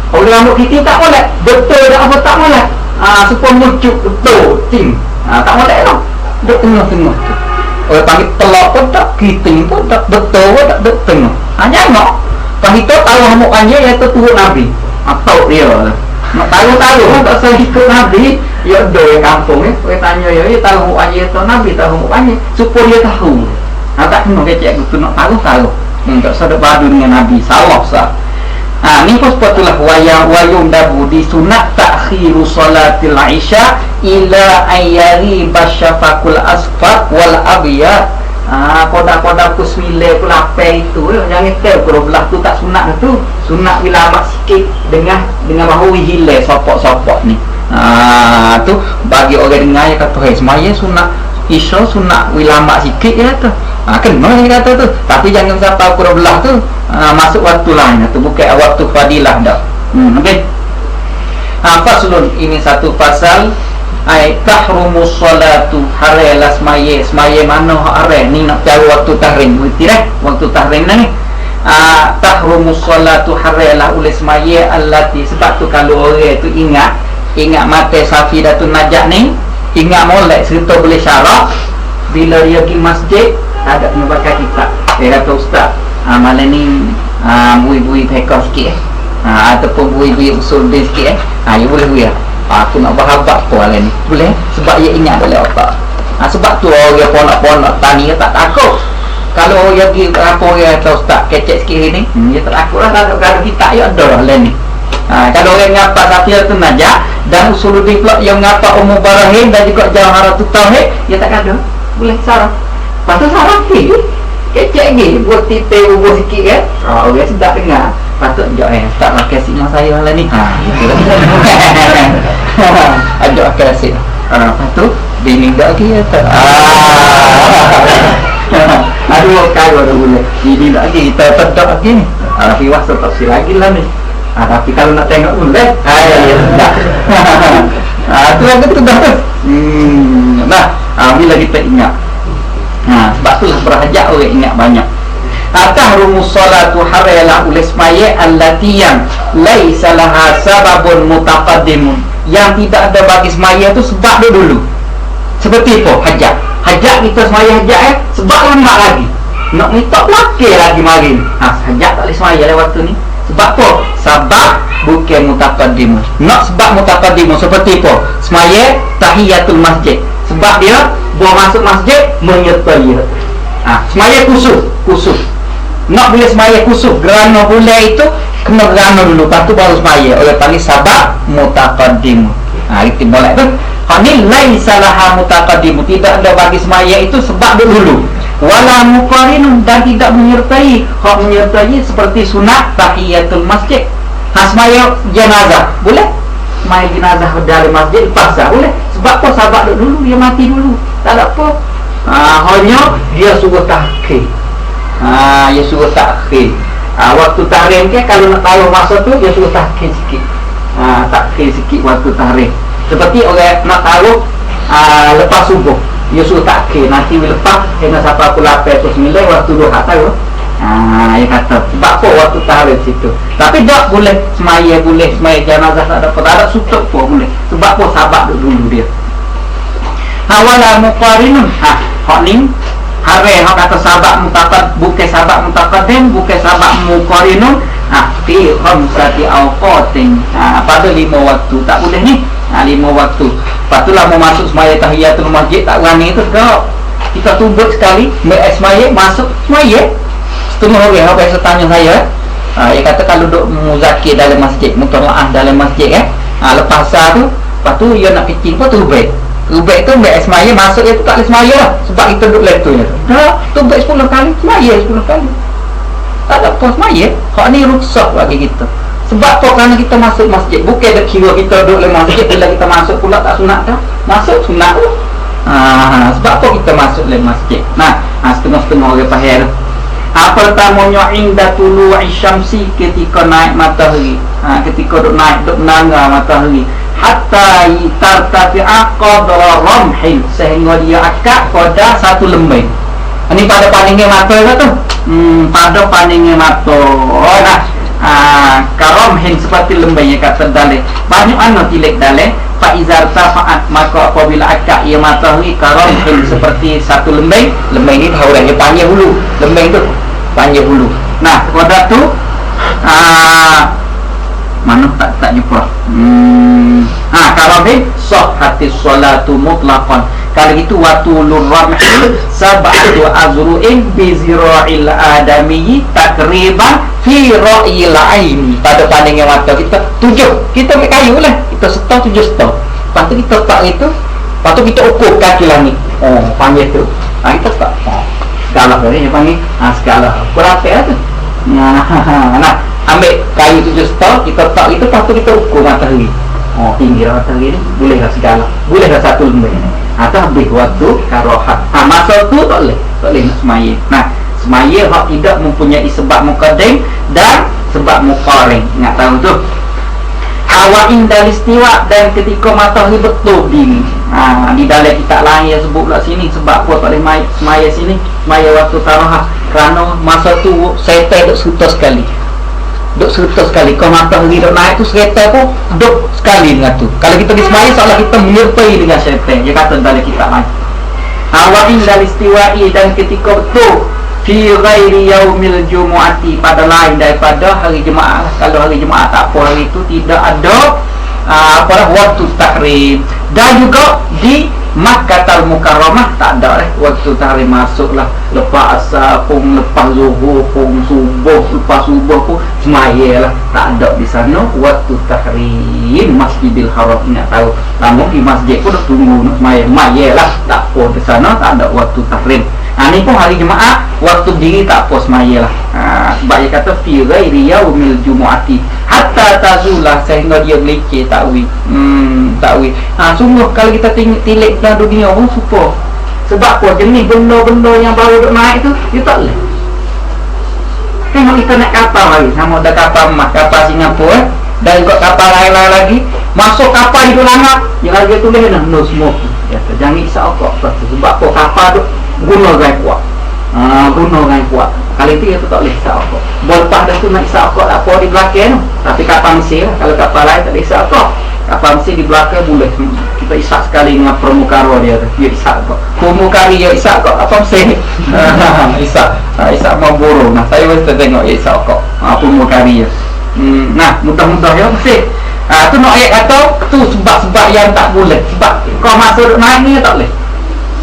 Kalau rambut keriting tak molek, betul tak apa tak molek. Supaya muncul betul, ting. Tak molek lah. Duduk tengah-tengah tu. Orang panggil telak pun tak, keriting pun tak, betul pun tak, duduk tengah. Jangan. Pas kita tahu rambut panjang, iaitu turut Nabi. Tahu dia lah. Nak tahu tak saya ikut Nabi. Ya doi kampung orang tanya ya tahu rambut panjang tu Nabi, tahu rambut panjang supaya dia tahu. Tak kena kecek gitu, nak tahu. Tak sadar badu dengan Nabi. Salah sah. Ni pun sepatutlah wayung dabu di sunat takhiru salatil isya ila ayyari basyafakul asfar wal abyad. Kodak-kodak ku 9 ku 8 itu jangan tahu kalau belah tu tak sunat tu. Sunat bila amat sikit dengan bahu hilal sopok-sopok ni. Tu bagi orang dengar dia kata semaya sunat isya sunat bila amat sikit je tu. Kena dia kata tu. Tapi jangan sampai kurang belah tu masuk waktu lain tu, bukan waktu fadilah dah. Okey. Faslun, ini satu pasal ai tahrumus salatu harela semaya mana hare ni nak tahu waktu tahrim betul waktu tahrim ni tahrumus salatu harela oleh semaya allati sebab tu kalau orang tu ingat mata Safidatul Najah ni ingat molek serta boleh syarak bila dia pergi masjid ada kena pakai kitab kata ustaz malam ni bui-bui pekah sikit ataupun bui-bui usul dia sikit ya boleh aku nak berhabak apa lah ni boleh sebab dia ingat boleh otak sebab tu orang ponok-ponok tani dia tak takut kalau orang pergi apa orang kata ustaz kecek sikit ni dia tak takut lah kalau kita ya ada lah ni kalau orang ngapa Safidatul Najah dan Usuluddin pula yang ngapa Ummul Barahim dan juga Jawharatul Tauhid dia tak ada boleh sarah lepas tu sarah kecek ni buat tipe ubah sikit kan orang sedap dengar patut ajak tak pakai simak saya lah ni gitu ajak pakai asyik lepas tu bini tak lagi aduh kaya dah boleh bini tak lagi kita tetap lagi ni Fiwas tetap si lagi lah ni tapi kalau nak tengok boleh ya tak tu yang betul dah nah bila kita ingat sebab tu berhajat orang ingat banyak tahrumus salatu harela oleh semaya allati yang laisa laha sababun mutaqaddimun yang tidak ada bagi semaya tu sebab dia dulu seperti apa hajat kita semaya hajat sebab lambat lagi nak minta belakang lagi marin hajat tak boleh semaya lewat tu ni sebab apa sebab bukan mutaqaddimun nak sebab mutaqaddimun seperti apa semaya tahiyatul masjid sebab dia bawa masuk masjid menyertai semaya kusuf nak boleh semaya kusuf gerana bulan itu kena gerana dulu lepas tu baru semaya oleh panggil sabab mutaqaddim itu boleh tu ni laisa laha mutaqaddim tidak ada bagi semaya itu sebab dulu wala muqarinun dan tidak menyertai seperti sunat tahiyatul masjid semaya jenazah boleh semaya jenazah dalam masjid pasal boleh sebab apa sebab dulu dia mati dulu tak ada apa hanya dia suruh takhir dia suruh takhir waktu tahrim ke kalau nak tahu masa tu dia suruh takhir sikit waktu tahrim seperti orang nak tahu lepas subuh dia suruh takhir nanti lepas kena sampai pukul 8 atau 9 waktu duha tahu dia kata sebab apa waktu tahrim situ tapi tak boleh semaya jenazah tak ada sutuk pun boleh sebab apa sahabat dulu dia wala muqarinun hak ni hare hak kata sahabat mutaqad bukan sahabat mutaqaddim bukan sahabat muqarinun fi khamsati awqatin pada 5 waktu tak boleh ni 5 waktu patulah mau masuk semaya tahiyatul masjid tak berani tu tak kita tubuk sekali semaya masuk semaya setengah orang apa yang tanya saya dia kata kalau duduk muzakir dalam masjid mutalaah dalam masjid lepas tu lepas tu dia nak kecil pun tubuk tu semaya masuk itu tak boleh semaya lah sebab kita duduk letunya tubuk 10 kali semaya 10 kali tak ada apa semaya hak ni ruksah bagi kita sebab apa kerana kita masuk masjid bukan dah kira kita duduk dalam masjid bila kita masuk pula tak sunat dah masuk sunat tu sebab apa kita masuk dalam masjid setengah-setengah orang faham pertamanya inda tulu'i syamsi ketika naik matahari ketika duduk naik duduk menangga matahari hatta tartafi'a qadra ramhin sehingga dia akak pada satu lembai ini pada paningnya mata tu pada paningnya mata karamhin seperti lembai yang kata dalil banyak anak tilik dalil fa'izar tafa'at maka apabila akak ia matahari karamhin seperti satu lembai ni tahu dah dia panjang hulu lembai tu panjang hulu pada tu mana tak jumpa karamhin sahhatis salatu mutlaqan kalau itu watulur ramhi sab'atu azru'in bi zira'il adami takriban fi ra'il aini pada pandangan mata kita 7 kita ambil kayu lah kita setar 7 setar lepas tu kita tak itu lepas tu kita ukur kaki langit panjang tu kita tak segala dia panggil segala berapa lah tu ambil kayu 7 setar kita tak itu lepas tu kita ukur matahari tinggi matahari ni bolehlah segala bolehlah satu lembar atau habis waktu karohat masa tu tak boleh nak semaya semaya hak tidak mempunyai sebab muqaddim dan sebab muqarin ingat tahu tu Awak indah istiwa, dan ketika matahari betul diri. Di dalam kitab lain yang sebut pula sini, sebab apa tak boleh semaya sini, semaya waktu tarawih, kerana masa tu syaitan duk serta sekali. Duk serta sekali. Kalau matahari duk naik tu, syaitan pun duk sekali dengan tu. Kalau kita di semaya, seolah kita menyerupai dengan syaitan. Dia kata dalam kitab lain, awak indah istiwa'i, dan ketika betul fi ghairi yaumil jumu'ati, pada lain daripada hari Jumaat. Kalau hari Jumaat tak apa, hari itu tidak ada waktu tahrim. Dan juga di Makkahul Mukarramah tak ada waktu tahrim, masuklah lepas asar pun, lepas zuhur pun, subuh, lepas subuh pun semaya lah. Tak ada di sana waktu tahrim. Masjidil Haram ingat tahu, namun di masjid pun dah tunggu nak semaya lah. Tak apa di sana, tak ada waktu tahrim. Ni pun hari Jumaat, waktu diri tak apa semaya lah. Sebab dia kata fi ghairi yaumil jumu'ati hatta tazulah, sehingga dia meleceh takwil. Takwil. Sungguh kalau kita tilik dalam dunia pun super. Sebab apa? Jenis benda-benda yang baru duk naik tu, dia tak boleh. Tengok kita naik kapal lagi, sama ada kapal emas, kapal Singapura, dan juga kapal lain-lain lagi. Masuk kapal itu lama, yang lagi tulis no smoke. Jangan isap rokok. Sebab apa? Kapal tu guna orang kuat. Guna orang kuat. Kali itu kita tak boleh isap rokok. Lepas dah tu nak isap rokok tak apa di belakang tu. Tapi kapal Mesir lah. Kalau kapal lain tak boleh isap rokok. Kapal Mesir di belakang boleh. Kita isap sekali dengan permukara dia tu. Dia isap rokok. Permukari dia isap rokok. Kapal Mesir isap Marlboro. Saya mesti tengok dia isap rokok. Permukari dia. Mudah-mudah ya Mesir. Tu nak ayat kata tu sebab-sebab yang tak boleh. Sebab kau masuk naik ni tak boleh.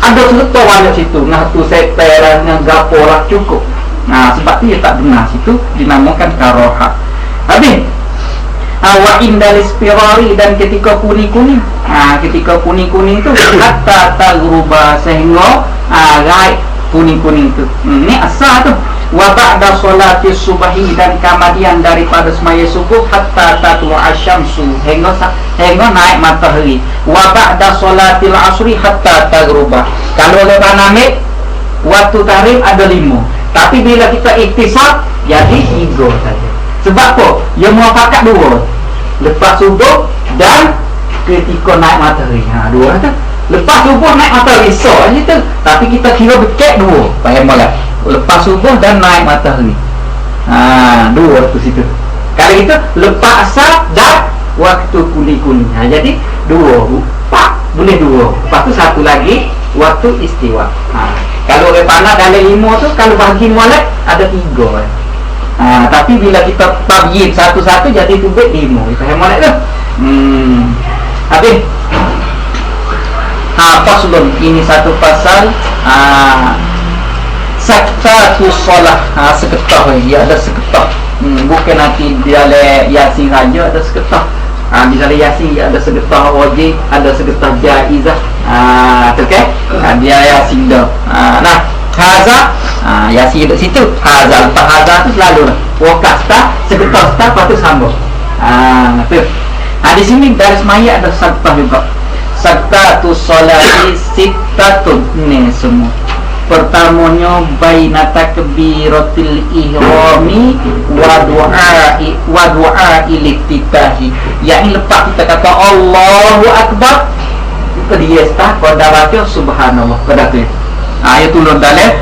Ada serta banyak situ. Tu setelah dengan gapo lah cukup. Sebab tu dia tak benar situ, dinamakan karoha. Habis wa indal ispirari, dan ketika kuning-kuning. Ketika kuning-kuning tu hatta tagruba, sehingga raib kuning-kuning tu. Ni asal tu. Wa ba'da solati subahi, dan kemudian daripada semaya subuh hatta tatlu asyamsu, hingga naik matahari. Wa ba'da solatil asri hatta tagruba. Kalau lepas namik waktu tahrim ada 5, tapi bila kita iktisab jadi 3 saja. Sebab apa? Yang muafakat 2, lepas subuh dan ketika naik matahari. 2 tu. Lepas subuh naik matahari so tu. Tapi kita kira bekek 2. Faham tak? Lepas subuh dan naik matahari. 2 tu situ. Kalau itu lepas asar dan waktu kuning-kuning. Jadi 2. Boleh 2. Lepas tu satu lagi waktu istiwa. Kalau orang panah dalam 5 tu, kalau bagi molek ada 3. Tapi bila kita tabyin satu-satu jadi tubik 5. Faham molek tu? Habis. Faslun, ini satu pasal. Saktatus solah. Seketah dia ada seketah. Bukan nanti dia le Yasin saja ada seketah. Di dalam Yasin dia ada seketah wajib, ada seketah jaizah. Okey. Dia Yasin dah. Haza Yasin duduk situ. Haza, lepas haza tu selalu lah. Wakas tak, seketah tak, lepas tu sambung. Tu. Di sini dari semaya ada saktah juga. Saktatus solati sittatun. Ni semua. Pertamanya baina takbiratil ihrami wa du'a ilittibahi. Yakni lepas kita kata Allahu Akbar, kita dia start pada baca subhanallah pada tu. Ayat turun dalam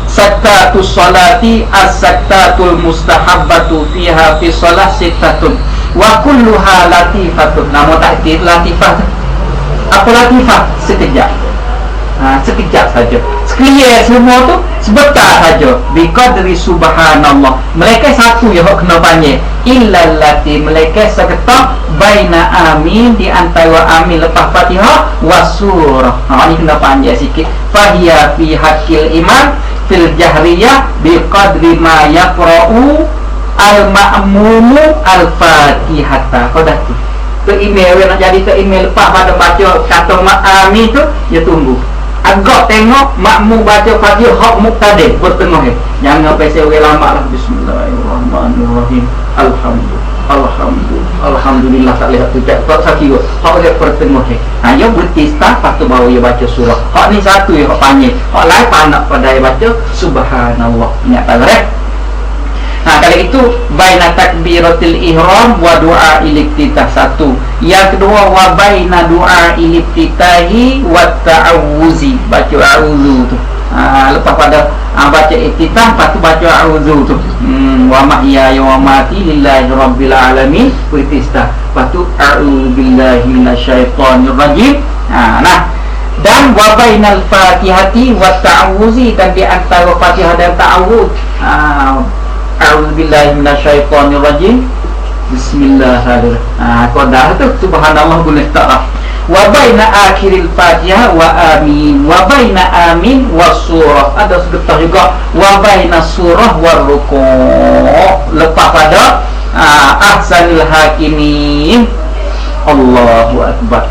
saktatus salati as-saktatul mustahabbatu fiha fi shalah sittatun wa kulluha latifatun. Nama takdir latifah. Apa latifah? Sekejap. Sekejap saja. Clear semua tu sebentar saja. Biqadri subhanallah. Mereka satu yang kena panggil. Illallati, mereka seketak baina amin, di antara amin lepas Fatihah wasurah. Ini kena panggil sikit. Fahiya fi haqqil imam fil jahriyah biqadri ma yaqra'u al-ma'mumu al-fatihata. Kau dah tu. Ke email nak jadi ke email lepas pada baca kata amin tu, dia tunggu. Agak tengok makmum baca Fatihah hak muqtadir bertengah. Jangan pasal orang lama lah. Bismillahirrahmanirrahim. Alhamdulillah tak lihat tu cak. Tak sakit kot. Hak dia bertengah. Dia bertista, lepas tu baru dia baca surah. Hak ni satu yang hak panggil. Hak lain panak pada dia baca subhanallah. Ingat tak Kalau itu baina takbiratil ihram wa du'a iftitah satu. Yang kedua wa baina du'a iftitahi wa ta'awuzi, baca a'udzu tu. Lepas pada baca iftitah, lepas tu baca a'udzu tu. Wa mahyaya wa mati lillahi rabbil alamin, iftitah. Lepas tu a'udzu billahi minasyaitonir rajim. Dan wa bainal fatihati wa ta'awuzi, dan di antara Fatihah dan ta'awuz, a'udzubillahi minasyaitonir rajim, bismillahirrahmanirrahim. Qadar tu subhanallah boleh tak lah. Wa baina akhiril Fatihah wa amin, wa baina amin wa surah, ada segetah juga wa baina surah wa ruku'. Lepas pada ahsanil hakimin, Allahu Akbar.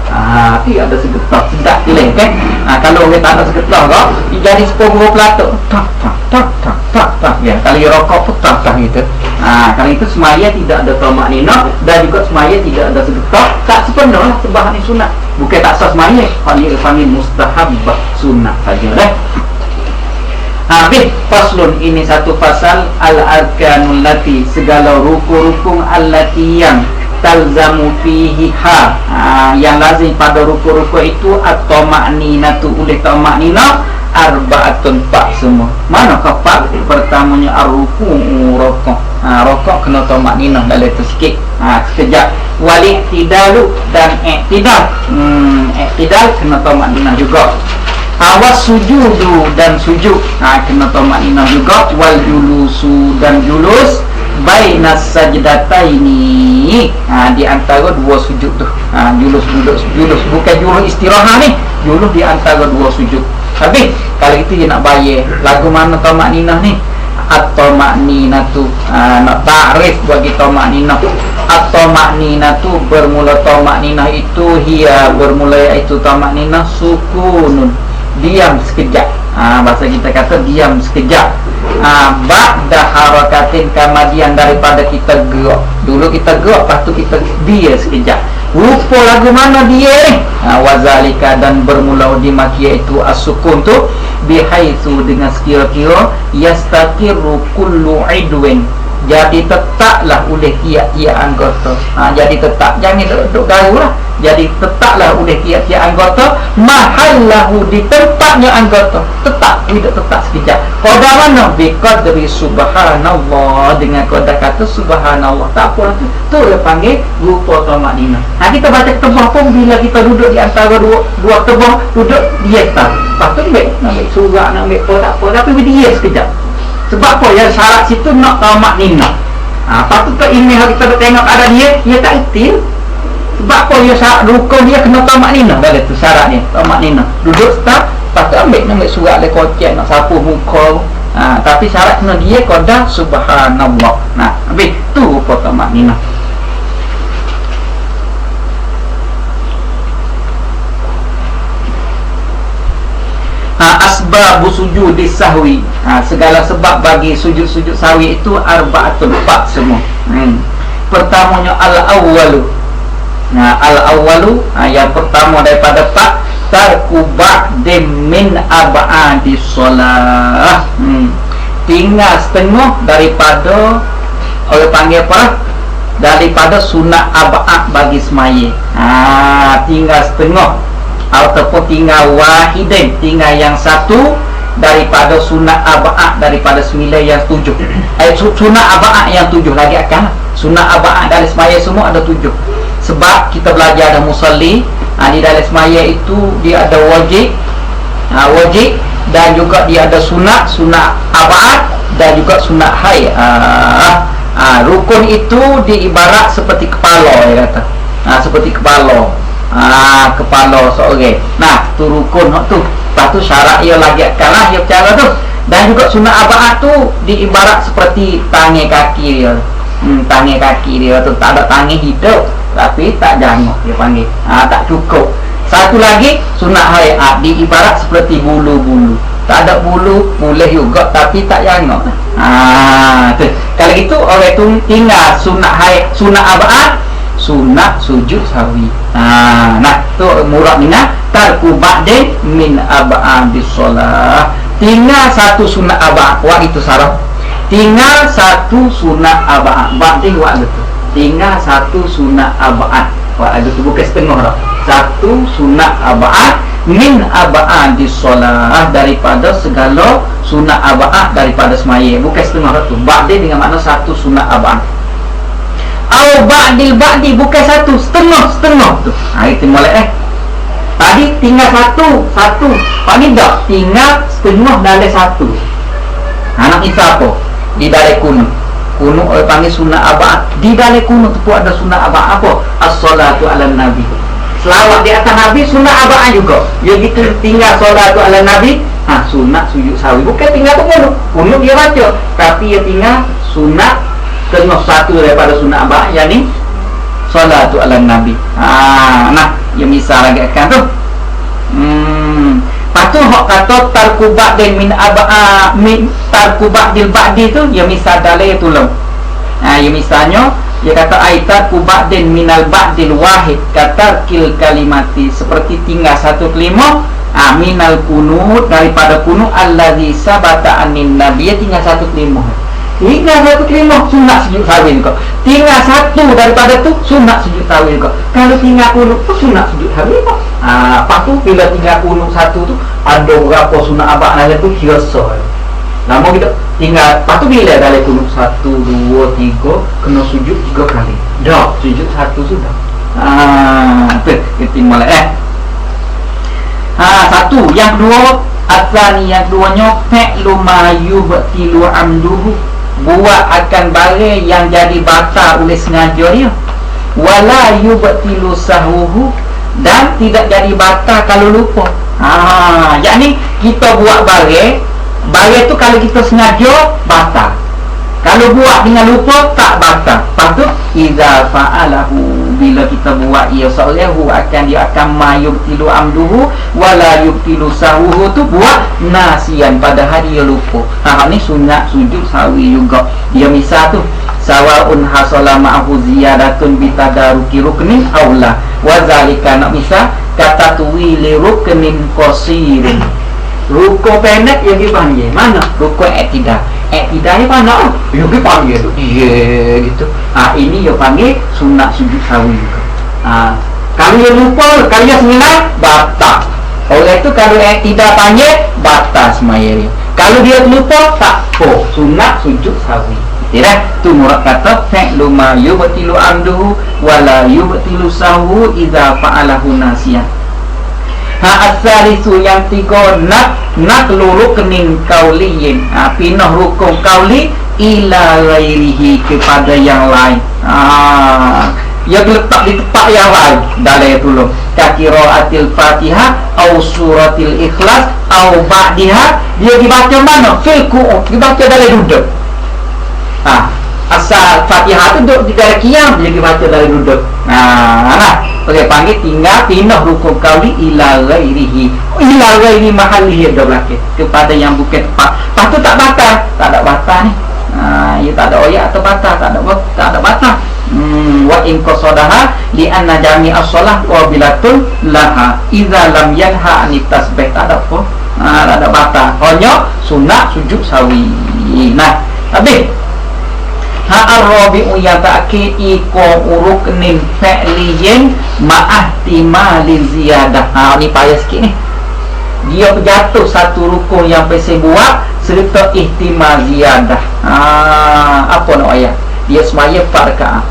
Itu ada segetah sedap pilih kan. Kalau orang tak ada segetah kau, jadi sepuluh pelatuk tak ya. Kalau rokok pun tak gitu. Kalau itu semaya tidak ada tamak nina, dan juga semaya tidak ada segetah, tak sepenuh lah sebahan sunat. Bukan tak sah semaya, panggil mustahab sunat saja dah. Habis faslun, ini satu pasal al-arkanul lati, segala rukun-rukun allati yang talzamu fihi yang lazim pada rukun-rukun itu atau makninatu, oleh tamaknina arba'atun, 4 semua. Mana keempat? Pertamanya ar-ruku', rokok kena tamaknina dalam itu sikit, sekejap. Wal i'tidalu, dan i'tidal, i'tidal kena tamaknina juga. Awas sujudu, dan sujud kena tamaknina juga. Wal julusu, dan julus bainas sajdataini, di antara dua sujud tu. Julus bukan julus istirahat ni, julus di antara dua sujud. Habis kalau itu dia nak bayar lagu mana tamakninah ni, atau makninah tu, nak takrif bagi tamakninah. Atau makninah tu bermula tamakninah itu hiya, bermula itu tamakninah sukunun, diam sekejap. Bahasa kita kata diam sekejap. Ba'da harakatin, kemudian daripada kita gerak. Dulu kita gerak, lepas tu kita dia sekejap. Rupa lagu mana dia ni? Wazalika, dan bermula di makia itu as-sukun tu bihaitsu, dengan sekira-kira yastaqiru kullu idwin, jadi tetaplah oleh tiap-tiap anggota. Jadi tetap, jangan duduk garu lah. Jadi tetaplah oleh tiap-tiap anggota mahallahu, di tempatnya anggota. Tetap, tidak tetap sekejap. Qadar mana? Biqadri subhanallah, dengan qadar kata subhanallah. Tak apa tu, tu dia panggil rupa tamakninah. Kita baca tebah pun bila kita duduk di antara dua tebah, duduk dia tak. Lepas tu dia ambil surat, nak ambil apa, tak apa, tapi dia sekejap. Sebab apa? Ya, syarat situ nak tamakninah. Lepas tu ini kita tengok ada dia tak itil. Sebab apa? Ya, syarat rukun dia kena tamakninah. Dah tu syarat dia, tamakninah. Duduk start, lepas tu ambil surat le kocek, nak sapu muka. Tapi syarat kena dia qadar subhanallah. Habis tu rupa tamakninah. Asbabu sujudi sahwi, segala sebab bagi sujud-sujud sahwi itu arba'atun, 4 semua. Pertamanya al-awwalu. Al-awwalu, yang pertama daripada 4, tarku ba'dim min ab'adis shalah. Tinggal setengah daripada, orang panggil apa? Daripada sunat ab'ad bagi semaya. Tinggal setengah, ataupun tinggal wahidin, tinggal yang satu daripada sunat ab'ad, daripada 9 yang 7. Sunat ab'ad yang 7 lagi akan. Sunat ab'ad dari semaya semua ada 7. Sebab kita belajar ada musalli, di dalam semaya itu dia ada wajib, wajib, dan juga dia ada sunat ab'ad, dan juga sunat hay. Rukun itu diibarat seperti kepala, dia kata. Seperti kepala. Kepala seorang. Tu rukun tu. Lepas tu syarat ia lagi kalah dia cara tu. Dan juga sunat ab'ad tu diibarat seperti tangan kaki dia. Tangan kaki dia tu tak ada tangan hidup, tapi tak jangok dia panggil. Tak cukup. Satu lagi sunat hayat, diibarat seperti bulu-bulu. Tak ada bulu, boleh juga tapi tak jangok. Tu. Kalau gitu orang tu tinggal sunat hayat, sunat ab'ad, sunat sujud sahwi. Tu murad minah tarku ba'din min ab'adis shalah. Tinggal satu sunat ab'ad, itu sarah. tinggal satu sunat aba'at. Ba'di waktu tu tinggal satu sunat aba'at. Waktu tu bukan setengah dah. Satu sunat aba'at min aba'at di solat, daripada segala sunat aba'at daripada semaya. Bukan setengah dah tu. Ba'di dengan makna satu sunat aba'at. Au ba'dil ba'di, bukan satu, setengah tu. Itu molek tadi tinggal satu. Pak ni tak tinggal setengah dari satu. Anak isa apa? Di dalam kunut orang panggil sunat aba'at. Di dalam kunut tu ada sunat aba'at apa? As-salatu ala nabi. Selawat di atas nabi sunat aba'at juga. Ya gitu tinggal salatu ala nabi. Sunat sujud sawi. Bukan tinggal tu kunut dia baca, tapi dia tinggal sunat setengah satu daripada sunat aba'at, yang ni salatu ala nabi. Nah, yang misal lagi akan tu. Patu hok kata tarkubat dan min abaa min tarkubat dil ba'di tu, ya misal dalil tolong. Ya misalnya dia kata aitat kubat dan minal ba'dil wahid kata kil kalimati, seperti tinggal satu kelima minal kunut, daripada kunut allazi sabata anin nabi, tinggal satu kelima. Tinggal satu kelima sunat sujud sawi juga. Tinggal satu daripada tu sunat sujud sawi juga. Kalau tinggal kunut tu sunat sujud sawi juga. Lepas tu bila tinggal kunut satu tu ada berapa sunat abad lagi tu kira sah. Lama kita tinggal. Lepas tu bila dalam kunut 1, 2, 3 kena sujud 3 kali. Dah sujud satu sudah. Tu kita mulai satu. Yang kedua asani, yang keduanya fi'lu ma yubtilu amduhu, buat akan barang yang jadi batal oleh sengaja dia. Wala yubtilu sahuhu, dan tidak jadi batal kalau lupa. Yakni kita buat barang tu kalau kita sengaja batal, kalau buat dengan lupa tak batal. Patut iza fa'alahu, bila kita buat ia solahu dia akan mayubtilu amduhu wala yubtilu sahuhu, tu buat nasian padahal dia lupa. Ni sunat sujud sawi juga. Dia misal tu sawaun hasala ma'ahu ziyadatun bitadaruki ruknin aula wa zalika, nak misal kata tuwi li ruknin qasirin. Rukun pendek yang dipanggil mana? Rukun i'tidal. I'tidal ni mana? Yang dipanggil tu gitu. Ini dia panggil sunat sujud sawi juga. Kalau dia lupa, kalau dia senilai batal. Oleh itu kalau i'tidal panggil batal semaya dia. Kalau dia lupa tak apa, sunat sujud sawi. Tidak, tu murad kata fi'lu ma yubtilu amduhu wala yubtilu sahu idza fa'alahu nasiyan. Asalisu, yang tiga nak ruknin kauliyin, pindah rukun kauli ila ghairihi, kepada yang lain. Ia letak di tempat yang lain dalam tolong kakiraatil fatihah au suratil ikhlas au ba'diha, dia dibaca mana? Fil qu'ud, dibaca dalam duduk. Asal fatihah tu duduk di dalam qiyam, dia dibaca dalam duduk. Boleh panggil tinggal pindah rukun kauli ila ghairihi, ila ghairi mahallihi, ada belakang kepada yang bukan tempat. Lepas tu tak batal, tak ada batal ni. Ia tak ada oyak atau batal, tak ada batal. Wa in qasadaha li anna jami'as shalah qabilatun laha idza lam yanha anit tasbih, tak ada apa. Tak ada batal, hanya sunat sujud sawi. Nah, habis ar-rabi'u yang ta'kid iko ruknin fa'liyin ma'ahtimali ziyadah. Ni payah sikit ni. Dia jatuh satu rukun yang pesen buat serta ihtimal ziyadah. Apa nak ayat? Dia semaya 4 rakaat.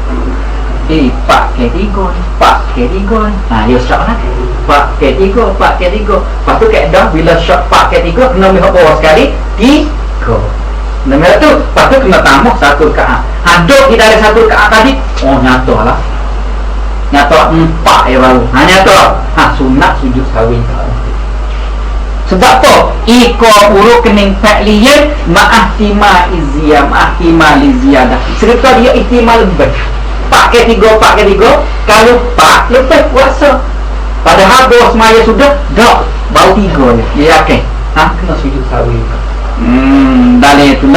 4 ke 3 ni, 4 ke 3 ni. Dia shot lah. 4 ke 3, 4 ke 3. Lepas tu kaedah bila shot 4 ke 3 kena mihak bawah sekali 3. Nombor tu, lepas tu kena tambah 1 rakaat. Duduk di dalam 1 rakaat tadi, nyata lah. Nyata 4 ya baru. Nyata. Sunat sujud sawi. Sebab tu iko ruknin fa'liyin ma'ahtima iziyah, ma'ahtima liziyadah. Serta dia ihtimal lebih 4 ke 3, 4 ke 3. Kalau 4 lebih puasa, padahal bawah semaya sudah dah baru 3 je. Dia yakin kena sujud sawi. Dalil tu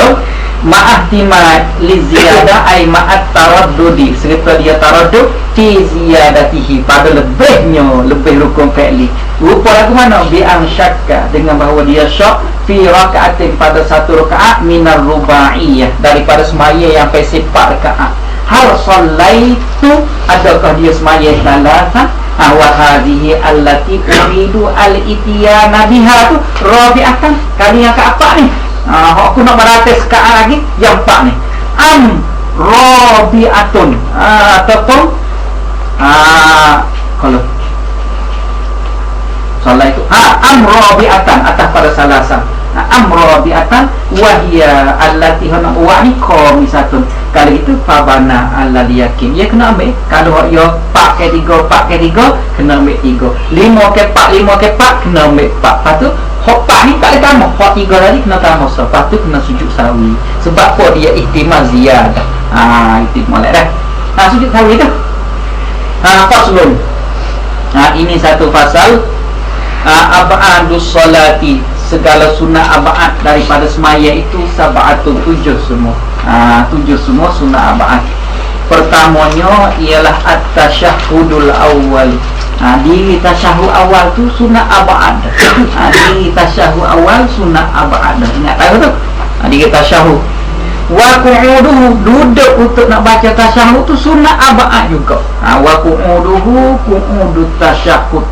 ma'ahtimad li ziyadah ay ma'at taraddudi, serta dia taraddud fi ziyadatihi, pada lebih rukun fi'li. Rupa lagu mana? Bi an syakka, dengan bahawa dia syak fi raka'atin, pada satu rakaat minar rubaiyah, daripada semaya yang pesifat rakaat. Hal sallaitu, adakah dia semaya salasa? Wa hadhihi allati uridu al-itiyana biha tu rabi'atan, kali yang keempat ni. Aku nak beratas sekarang lagi yang empat ni. Rabi'atun, ataupun kalau salah itu rabi'atan, atas pada salasa. Rabi'atan wahia allati hana wa khamisatun, kalau itu fabana alladhi yakin, dia kena ambil. Kalau dia 4 ke 3 kena ambil 3, 5 ke 4 kena ambil 4. Lepas tu hak 4 ni tak boleh tambah, hak 3 tadi kena tambah. Lepas tu kena sujud sawi. Sebab apa? Dia ihtimal ziyadah. Ihtimal dah. Sujud sawi tu. Faslun. Ini satu fasal. Ab'adus salati, segala sunnah ab'ad daripada semaya itu sab'atun, 7 semua. 7 semua sunnah ab'ad. Pertamanya ialah at-tasyahhudul awal. Di tasyahud awal tu sunnah ab'ad. Di tasyahud awal sunnah ab'ad. Ingat tahu tu? Di tasyahud. Wa qu'uduhu, duduk untuk nak baca tasyahud tu sunnah ab'ad juga. Wa qu'uduhu qu'udut tasyahud.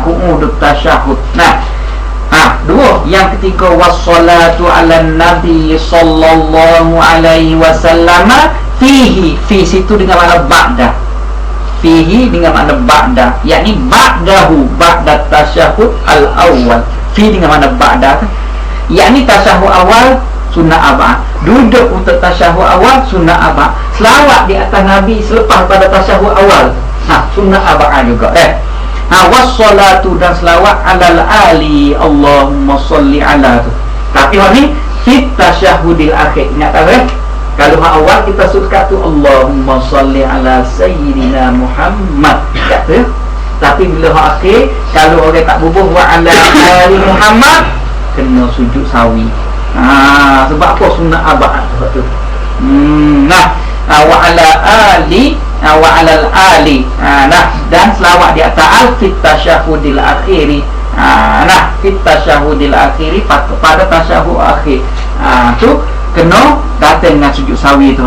Qu'udut tasyahud. Dua. Yang ketiga, wassalatu ala nabi sallallahu alaihi wasallam fihi. Fi situ dengan makna ba'da. Fihi dengan makna ba'da, yakni ba'dahu, ba'da tasyahud al-awwal. Fi dengan makna ba'da, yakni tasyahud awal sunnah ab'ad. Duduk untuk tasyahud awal sunnah ab'ad. Selawat di atas Nabi selepas pada tasyahud awal, sunnah ab'ad juga. Wassalatu, dan selawat alal ali, Allahumma salli ala tu. Tapi hal ni fit tasyahudil akhir. Ingat tak? Kalau awal kita suka tu Allahumma salli ala sayyidina Muhammad, kata. Tapi bila akhir, kalau orang tak bubuh wa ala ali Muhammad, kena sujud sawi. Sebab apa? Sunnah ab'ad tu. Wa ala ali wa alal ali, dan selawat di atas al fit tasyahudil akhiri. Fit tasyahudil akhiri, pada tasyahud akhir tu kena datang dengan sujud sawi tu.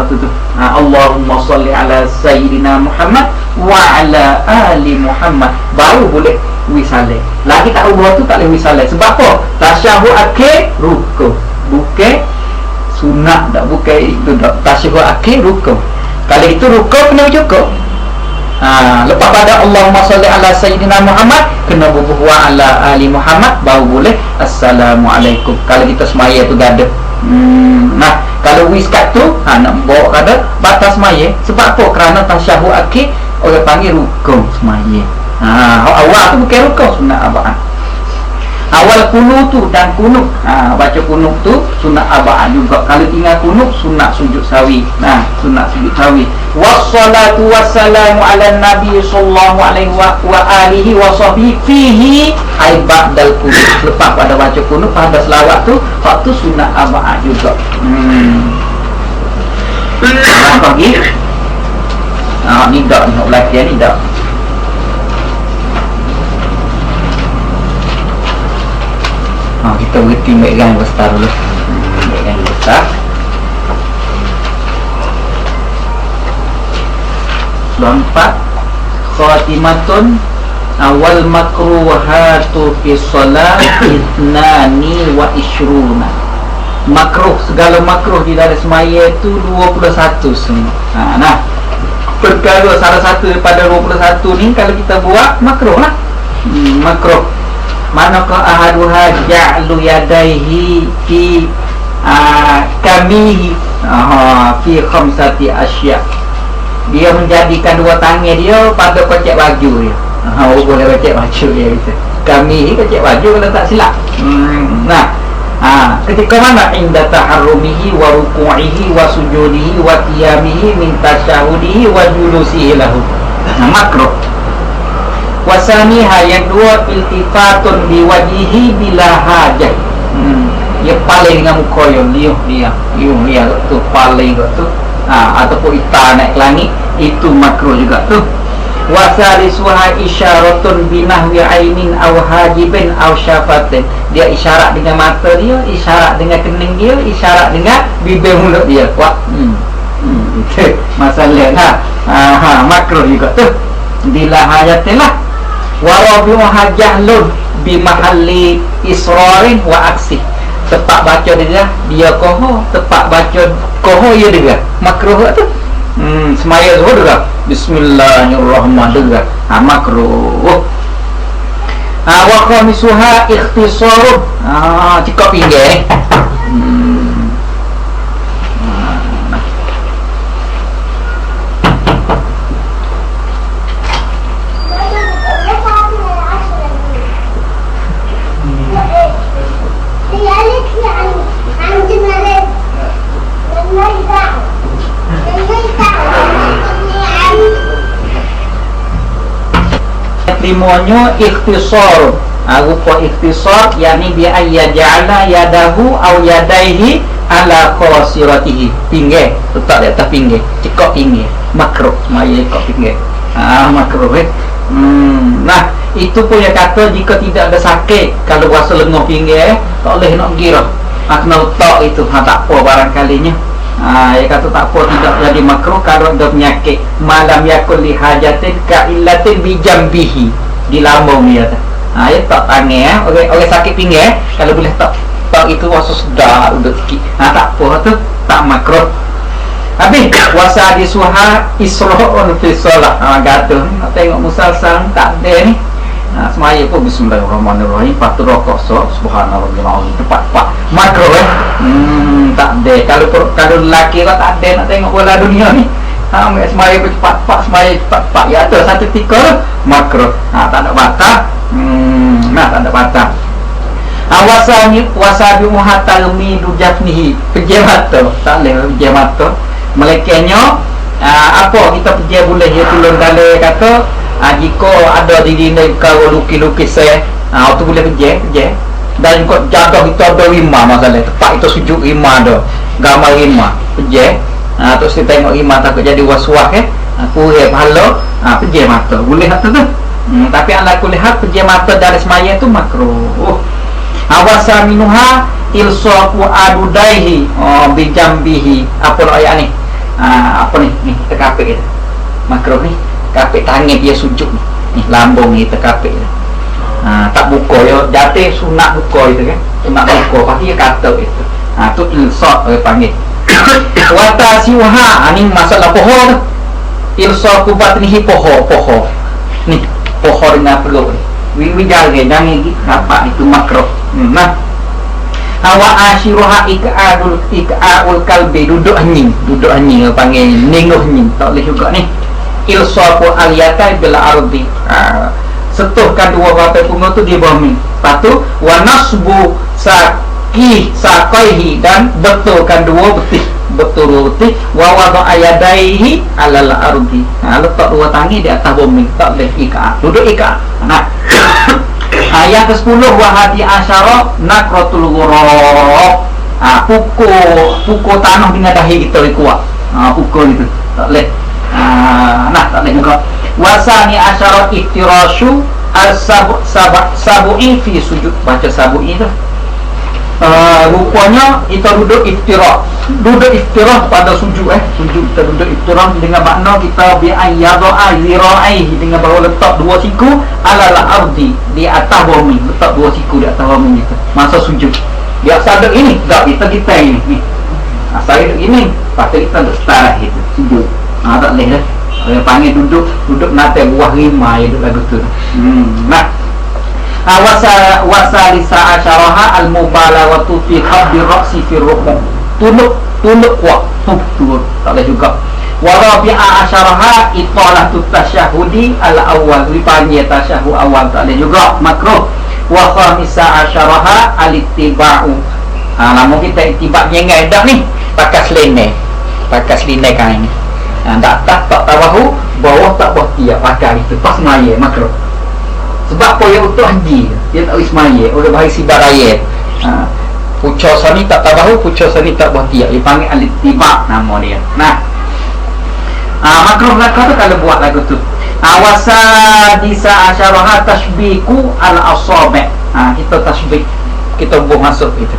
Allahumma salli ala sayyidina Muhammad wa ala ali Muhammad, baru boleh wisaleh. Lagi tak ubah tu tak boleh wisaleh. Sebab apa? Tasyahud akhir rukun, bukan sunat dak, bukan itu dak. Tasyahud akhir rukun. Kalau itu rukun kena cukup. Lepas pada Allahumma salli ala sayyidina Muhammad, kena bubuh wa ala ali Muhammad, baru boleh assalamualaikum. Kalau kita semaya tu gada. Kalau wiskat tu nak bawa kada batas semaya. Sebab apa? Kerana tasyahud akhir orang panggil rukun semaya. Awal tu bukan rukun, sunnah ab'ad. Awal kunut tu, dan kunut, baca kunut tu sunat ab'ad juga. Kalau tinggal kunut, sunat sujud sawi. Sunat sujud sawi. Wassalatu wassalamu ala nabi sallallahu alaihi wa alihi wa sahbihi fihi ay ba'dal kunut. Lepas pada baca kunut, pada selawat tu, waktu sunat ab'ad juga. Apa lagi? Ni dak, nak belajar ni dak. Kita berhenti baikkan besar dulu. Baikkan besar. Lompat khatimatun awal makruhatu fi shalah itnani wa ishruna. Makruh, segala makruh di dalam semaya itu 21 semua. Perkara salah satu daripada 21 ni kalau kita buat makruh lah. Makruh. Manakah ahaduha ja'lu yadaihi fi kamihi fi khamsati asya. Dia menjadikan dua tangan dia pada kocek baju dia. Boleh kocek baju dia gitu. Kamihi kocek baju kalau tak silap. Ketika mana inda taharrumihi wa ruku'ihi wa sujudihi wa qiyamihi min tasyahudihi wa julusihi lahu. Makruh. Wasaniha, yang dua, iltifatun biwajihi bila hajah. dia paling dengan muka yang liuh tu paling tu ataupun ita naik langit itu makruh juga tu. Wasalisuha isyaratun binahwi ainin aw hajibin aw syafatin, dia isyarat dengan mata dia, isyarat dengan kening dia, isyarat dengan bibir mulut dia. Wah, itu masalah makruh juga tu. Bila hayatilah warabi'uha jahlun bimahalli israrin wa aksi, tepat baca dia koho, tepat baca koho ya dia makruh tu. Semaya zuhur juga bismillahirrahmanirrahim makruh. Wa qamisuha ikhtisarun, cekap pinggir limonyo ikhtisar. Rupa ikhtisar yakni bi ayyaja'ala yadahu aw yadaihi ala khasiratihi, pinggir letak di atas pinggir, cekok pinggir makruh, semaya cekok pinggir makruh Nah, itu pun yang kata jika tidak ada sakit, kalau rasa lenguh pinggir tak boleh nak gira, kena letak itu, tak apa barangkalinya. Dia kata tak apa, tidak jadi makruh kalau ada penyakit malam yakul lihajatin ka'illatin bijambihi, di lambung dia kata. Dia tak tangan orang sakit pinggir, kalau boleh tak itu rasa sedar duduk sikit, tak apa tu, tak makruh. Habis wasa disuha isra'un fi solah, gaduh nak tengok musalsal tak ada ni. Semaya pun bismillahirrahmanirrahim, patut rokok subhanallah tepat makruh tak ada. Kalau lelaki kau tak ada nak tengok bola dunia ni, semaya pun cepat semaya cepat ya tu satu tikar makruh, tak ada batal. Tak ada batal. Wasabi muhatalmi dujafnihi, pejam mata tak boleh, pejam mata melekehnya. Apa kita pejam boleh ya tulung dalai kata, jika ada diri ni kau lukis-lukis tu boleh pejam. Dan kau jadah itu ada rima masalah, tepat itu sujud rima ada, gambar rima pejam. Tu saya tengok rima takut jadi was-was aku pahala, pejam mata boleh tu. Tapi ala kulihat pejam mata dari semaya tu makruh. Awasa minuha ilsaku adudaihi bijambihi. Apa ayat ni? Apa ni? Ni terkapit kita makruh ni, kapit tangan dia sujud ni lambung ni terkapit kita. Tak buka ya, jatuh sunat buka itu kan, sunat buka pasti dia kata itu. Tu ilsak orang panggil. Watasiuha, ni masalah pohon tu. Ilsaku batnihi poho ni poho dengan perut ni jaga jangan nampak itu makruh. Nah, hawa asyiruha ika'ul kalbi, duduk anjing panggil ninguh anjing tak boleh juga ni. Ilsaku aliyata bila ardi, setuhkan dua bapai punga tu di bawah ni. Lepas tu wa nasbu sakaihi, dan betulkan dua betul wa wada ayadaihi alal ardi, letak dua tangan di atas bumi, tak boleh ika, duduk ika. Nah, ayat ke-10 wa hadi asyara nakratul ghurab, pukul tanah dengan dahi kita kuat, pukul itu tak boleh. Tak boleh juga. Wasani asyara iftirashu sabu'i fi sujud, baca sabu'i tu. Rupanya kita duduk iftirah pada sujud sujud kita duduk iftirah dengan makna kita bi'ayyadha'a zira'ihi, dengan bahawa letak dua siku alal ardi, di atas bumi, letak dua siku di atas bumi kita masa sujud. Dia sadar ini tak kita ini saya duduk ini, patut kita duduk setara itu sujud. Tak boleh dah. Orang panggil duduk nate buah lima ya, duduk lagu tu. Nah, wasalisa asyaraha al-mubalaghatu fi khabdi ra'si fi ruku', tunduk kuat turun tak boleh juga. Wa rabi'a asyaraha italatu tasyahudi al-awwal, dipanggil tasyahud awal tak boleh juga, makruh. Wa khamisa asyaraha al-ittiba'u, namun kita ittiba' nyengai dak ni pakai selinai kain ni, tak tahu bawah tak buat tiap pakai itu pas maya makruh. Sebab apa yang utuh haji dia tak boleh semaya, oleh bahaya sibat raya. Pucuk sani tak tabahu, pucuk sani tak bohtia. Dipanggil al-ittiba nama dia. Nah, makruh lagu tu kalau buat lagu tu. Wasadisa asyaraha tashbiku al-asabi'. Kita tashbik, kita bubuh masuk itu.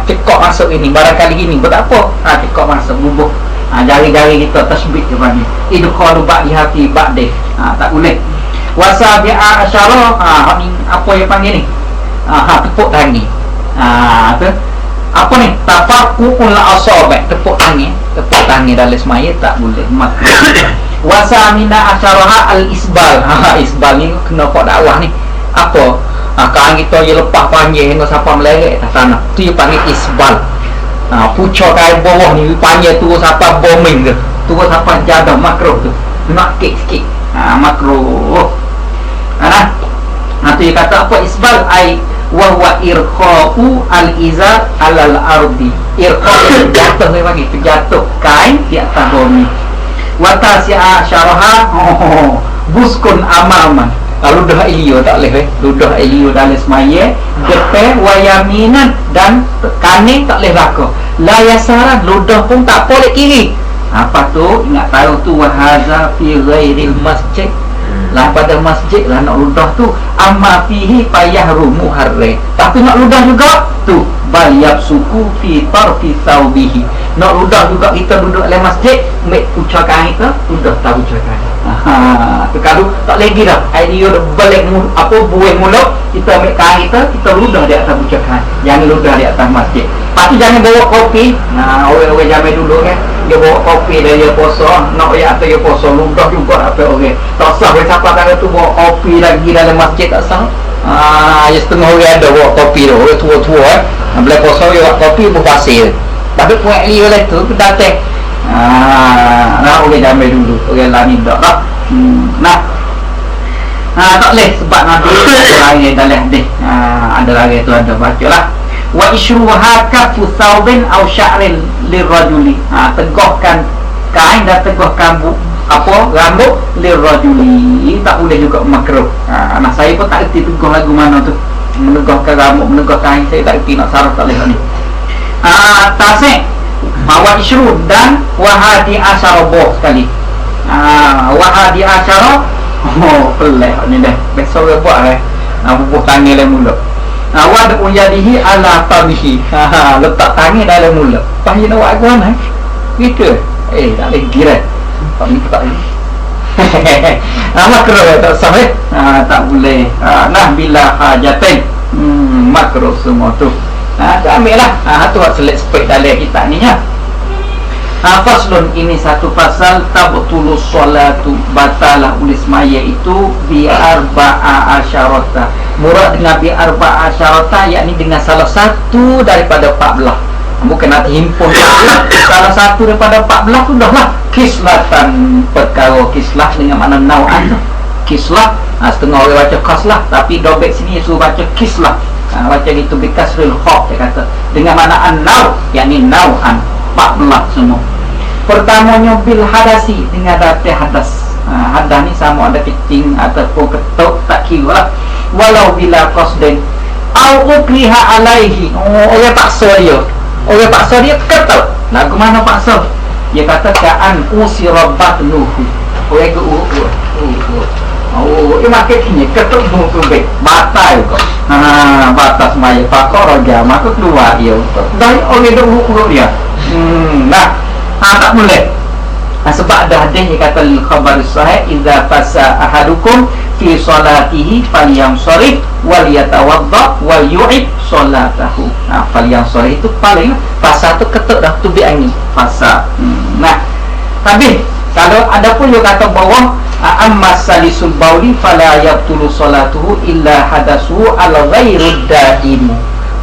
Cekok masuk ini, barangkali ini buat apa? Cekok masuk, bubuh. Jari-jari kita tashbik dia panggil. Idkhalu ba'di hati ba'di. Tak boleh. Wasabi'a asyarah, apa yang panggil ni? Tepuk tangan. Tu apa ni? Tafaqqul asabi', tepuk tangan dalam semaya tak boleh. Wasamina asyaraha al-isbal. Isbal ni kena kok dakwah ni. Apa? Kawan kita je lepas panjang hingga siapa meleret atas tanah. Tu dia panggil isbal. Pucuk kain bawah ni panjang tu siapa bombing ke. Tu siapa jadah makruh tu. Nak kek sikit. Makruh. Tu dia kata apa isbal ai wa huwa irkha'u al-izar alal ardi. Irkha' jatuh dia panggil, terjatuh kain di atas bumi. Watasi'a syaraha buskun amaman. Ludah ilio tak boleh ludah ilio dalam semaya depan wayaminan dan kanan tak boleh belakang. La yasaran, ludah pun tak boleh kiri. Apa tu? Ingat tahu tu wahaza fi ghairil masjid. Lah pada masjid lah nak ludah tu amma fihi payahrumu harre. Tapi nak ludah juga tu bal yabsuku fi tarfi thawbihi. Nak ludah juga kita duduk dalam masjid, mek ucapan kita ludah tak ucapan. Tu kalau tak lagi dah idea balik apa buih mulut kita ambil kain kita ludah di atas ucapan. Jangan ludah di atas masjid. Lepas tu jangan bawa kopi. Orang-orang zaman dulu kan dia bawa kopi dari dia poso, nak ya atau dia poso ludah juga apa orang. Tak sah siapa kata tu bawa kopi lagi dalam masjid tak sah. Ya setengah orang ada bawa kopi tu, orang tua-tua boleh poso dia bawa kopi berpasir. Tapi puak dia lah tu datang. Orang zaman dulu, orang lain tak lah. Tak boleh sebab Nabi lagi dalam hadis. Ada lagi tu ada bacalah. Wa isyruha kafu thawbin aw sya'rin lirrajuli. Tegahkan kain dan tegahkan rambut lirrajuli. Tak boleh juga makruh. Saya pun tak erti tegah lagu mana tu. Menegahkan rambut, menegahkan kain saya tak erti nak sarah tak boleh ni. Tasik wa isyru dan wahadi asyara boh sekali. Wahadi asyara pelik ni dah. Besok dia buat bubuh tangan dalam mulut. Wad uyadihi ala famihi. Letak tangan dalam mulut. Panggil nak buat agama gitu. Tak boleh kira. Tak ni tak ni. Makruh tak sah tak boleh. Nah bila hajatin makruh semua tu. Ambil lah. Tu hak select spek dalam kitab ni ya. Faslun, ini satu pasal tabtulus solatu, batalah ulis maya itu bi arba'a asyarata. Murad dengan bi arba'a asyarata yakni dengan salah satu daripada 14. Bukan nak himpun salah satu daripada 14 tu dah lah kislatan, perkara kislah dengan makna nau'an. Kislah setengah orang baca kaslah, tapi dobek sini suruh baca kislah. Baca itu bi kasril kha, dia kata dengan makna an-nau, yakni nau'an 14 semua. Pertamanya bil hadasi, dengan dati hadas. Hadas ni sama ada kencing ataupun ketuk, tak kira lah. Walau bila qasdin au ukriha alaihi. Orang paksa dia, orang paksa dia ketuk. Lagu mana paksa? Dia kata ka'an usira batnuhu. Orang ke dia makin kini ketuk muka baik batal kok. Batas maya pakar raja maka keluar dia. Dari orang dulu dia. Tak boleh. Sebab ada hadis yang kata khabar sahih idza fasa ahadukum fi salatihi falyamsarif wal yatawadda wal yu'id salatahu. Falyamsarif itu paling fasa tu ketuk dah tu angin fasa. Tapi kalau ada pun dia kata bahawa amma salisul bauli fala yabtulu salatuhu illa hadasu ala ghairud daim.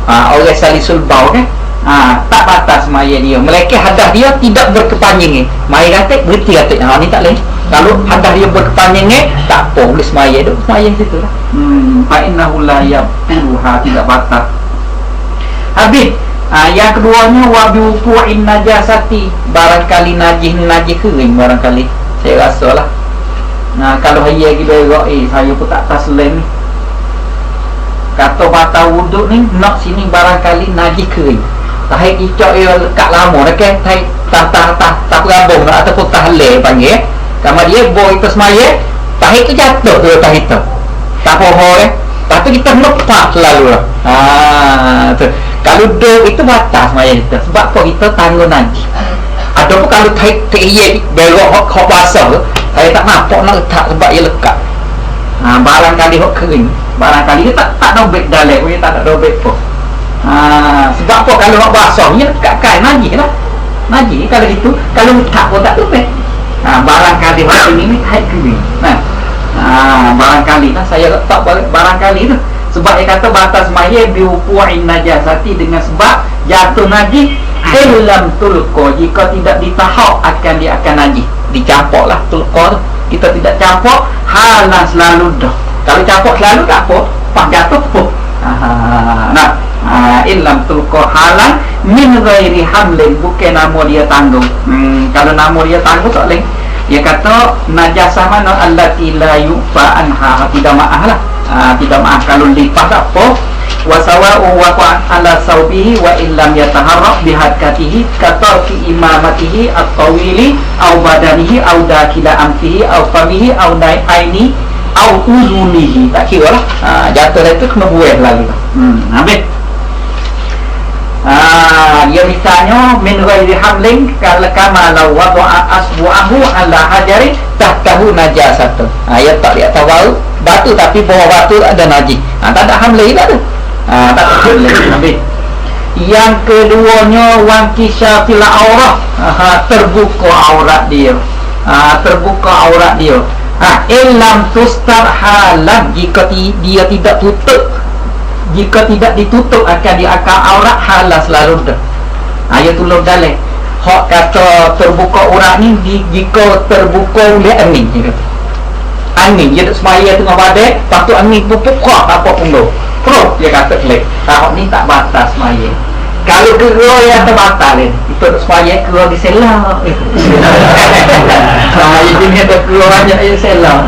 Orang salisul baul kan tak batas maya dia, mereka hadah dia tidak berkepanjangan. Maya kata berhenti kata ni tak boleh. Kalau hadah dia berkepanjangan tak apa, boleh semaya tu, semaya situ lah. Fa innahu la yabtuha, tidak batas. Habis yang keduanya wa bi wuqu'in najasati, barangkali najis kering barangkali. Saya rasa lah. Kalau hari lagi berak saya pun tak taslim ni. kata batal wuduk ni nak sini barangkali najis kering. Tahik icok dia lekat lama dah kan, tahik tak berabung ataupun tak halal panggil. Kalau dia boy itu semaya, tahik tu jatuh tu tahik tu. Tak pohon lepas tu kita lepas selalu lah. Tu. Kalau duduk itu batas semaya kita. Sebab apa kita tanggung najis. Ataupun kalau tahik teriak berok hok basah tu, tahik tak nampak nak letak sebab dia lekat. Barangkali hok kering. Barangkali dia tak dobek dalam, dia tak dobek pun. Sebab apa kalau hok basah dia lekat kan najis lah. Najis kalau gitu, kalau letak pun tak dobek. Barangkali hok ini tahik kering. Barangkali lah saya letak barangkali tu. Sebab dia kata batas maya biupu'in najasati dengan sebab jatuh najis dalam tulqa, jika tidak ditahak akan dia akan najis. Dicampur lah tulqa tu. Kita tidak campur halan selalu dah. Kalau campur selalu tak apa, pas jatuh pun. Illam tulqa halan min ghairi hamlin, bukan nama dia tanggung. Kalau nama dia tanggung tak boleh. Dia kata najasah mana allati la yufa anha, tidak maaf lah. Tidak maaf kalau lipat tak apa. Wa sawa'u waqa'an ala saubihi wa illam yataharraq bihadkatihi katarki imamatihi at-tawili au badanihi au dakila amfihi au famihi au aini au uzunihi. Tak kira lah. Jatuh itu kena buat lalu. Habis. Dia misalnya min ghairi hamlin kama law wada'a asbu'ahu ala hajari tahtahu najasatun. Ya tak lihat tahu batu tapi bawah batu ada najis. Tak ada hamlin lah tu. Tak boleh. Habis. Yang keduanya wankisha fil aurah, terbuka aurat dia. Terbuka aurat dia. Illam tustar halan, jika dia tidak tutup, jika tidak ditutup akan dia akan aurat halal selalu dah. Ayat tulis dalam hak kata terbuka aurat ni jika terbuka oleh angin. Angin dia duk semaya tengah badai, lepas tu angin pupuk apa pun tu. Terus dia kata kelek. Hak ni tak batas semaya. Kalau kera yang terbatal ni, itu duk semaya kera di selah. Ini dia ada kera banyak di selah.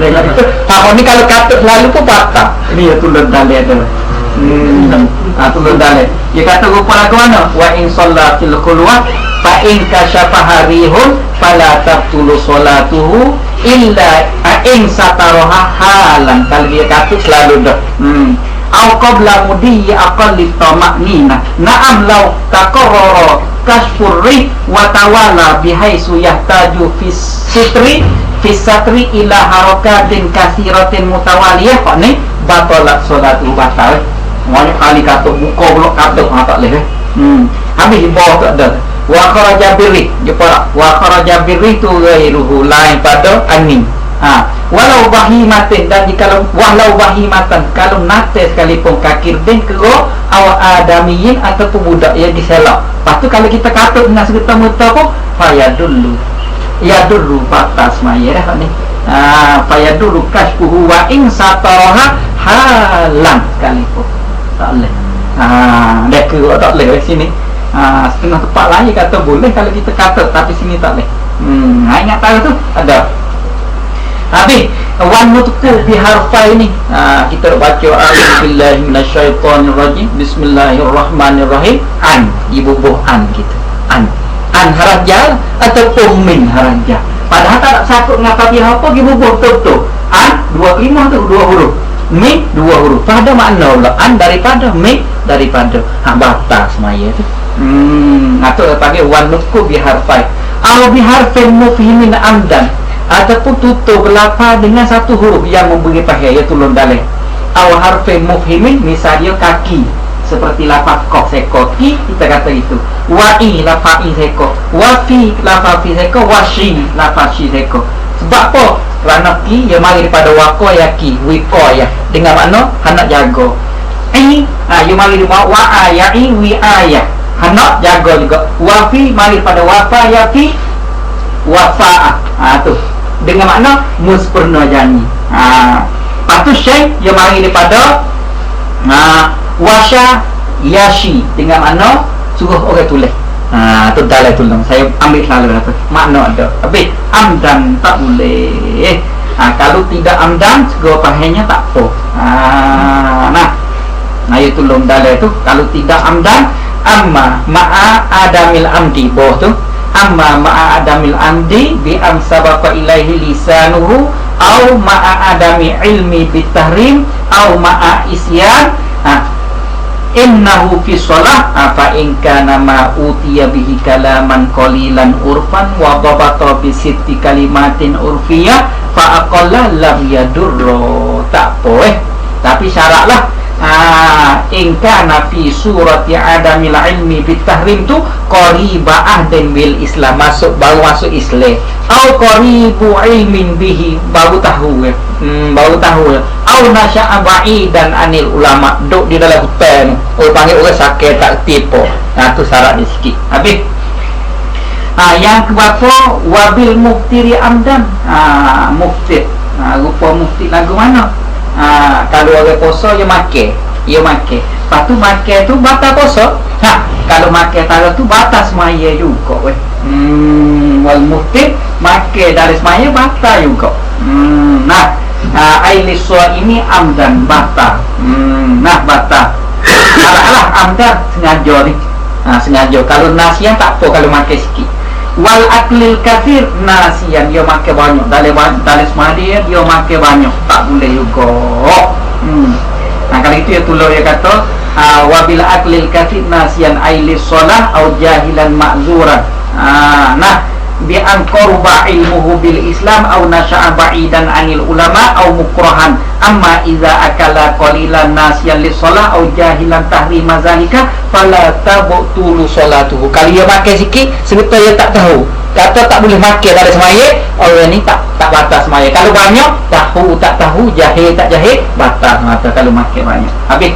Hak ni kalau kata selalu pun batal. Ini dia tulis dalam tu. Turun dalam dia kata rupa lagu mana wa in sallatil khulwat fa in kasyafa harihun fala tabtulu salatuhu illa in sataraha halan. Kalau dia kata selalu dah au qabla mudi aqalli tamaknina na'am law taqarrara kashfurri wa tawala bihaisu yahtaju fi satri ila harakatin kasiratin mutawaliyah. Kok ni batalat salatu batal. Semuanya kali kata buka pula kata tak boleh. Habis di bawah tak ada. Wa kharaja birri, jepara. Wa kharaja birri tu ghairuhu lain pada angin. Walau bahimatin, dan jikalau walau bahimatan, kalau nate sekalipun kakir bin kero awak adamiyin ataupun budak yang diselak. Lepas tu kalau kita kata dengan serta-merta pun fayadullu. Ya dulu batas maya dah ni. Fayadullu kashfuhu wa in sataraha halan sekalipun. Tak boleh. Dia kira tak boleh di sini. Setengah tempat lain kata boleh kalau kita kata, tapi sini tak boleh. Ingat tahu tu ada. Habis wan nutqu bi harfai ni. Kita baca a'udzubillahi minasyaitonirrajim. Bismillahirrahmanirrahim. An dibubuh an kita. An haraf jar ataupun min haraf jar. Padahal tak sakut dengan Fatihah apa dibubuh betul-betul. An dua kalimah tu dua huruf. Mi dua huruf. Pada makna pula an daripada, mi daripada. Batas maya tu. Atau panggil wan nutqu bi harfai. Au bi harfin mufhimin amdan, ataupun tutup lafaz dengan satu huruf yang memberi faham, iaitu londaleh. Au harfin mufhimin, misalnya kaki, seperti lafaz qaf seko ki, kita kata itu. Wa'i lafaz i seko, wa fi lafaz fi seko, wa shi lafaz shi seko. Sebab apa? Kerana ki ia mari daripada waqo ya ki, wiqo ya, dengan makna hendak jaga. Ia mari daripada wa'a ya i wi ayah, hendak jaga juga. Wa fi mari daripada wafa ya fi wafa'a. Tu dengan makna muspurna janji. Patu syai dia mari daripada wasya yashi, dengan makna suruh orang tulis. Tu dalam tulang saya ambil selalu tu makna ada. Tapi amdan tak boleh. Kalau tidak amdan segala pahamnya tak apa. Nah Nah itu lom dalil tu. Kalau tidak amdan, amma ma'a adamil amdi, bawah tu. Amma ma'a adamil amdi bi am sabaqa ilaihi lisanuhu au ma'a adami ilmi bitahrim au ma'a isyan. Innahu fi shalah fa in kana ma utiya bihi kalaman qalilan urfan wa dhabata bi sitti kalimatin urfiyah fa aqalla lam yadurru. Tak apa tapi syaratlah in kana fi surati adamil ilmi bitahrim tu qariba ahdin bil Islam, baru masuk Islam, au qaribu ilmin bihi, baru tahu baru tahu, au nasya'a ba'idan anil ulama, duk di dalam hutan panggil orang sakit tak tipu. Nah tu syarat dia sikit. Habis yang keberapa wabil muftiri amdan. Muftir rupa muftir lagu mana? Kalau orang puasa dia makan, lepas tu makan tu batal puasa. Kalau makan taruh tu batal semaya juga weh. Wal muftir makan dari semaya batal juga. Nah ailiswa ini amdan batal. Nah batal. Alah amdan sengaja ni. Sengaja. Kalau nasian tak apa kalau makan sikit. Wal aklil kafir nasian, dia makan banyak. Dalam semaya dia makan banyak, tak boleh juga. Nah kalau itu ya tulah dia kata wabil aklil kafir nasian ailis solah au jahilan ma'zuran. Nah bi an qurba ilmuhu bil Islam au nasya'a ba'idan anil ulama au mukrahan. Amma idza akala qalilan nasiyan lis shalah au jahilan tahrima zalika fala tabtulu salatuhu. Kalau dia makan sikit sebetulnya dia tak tahu, kata tak boleh makan dari semaya, orang ni tak batal semaya. Kalau banyak tahu tak tahu, jahil tak jahil, batal semata kalau makan banyak. Habis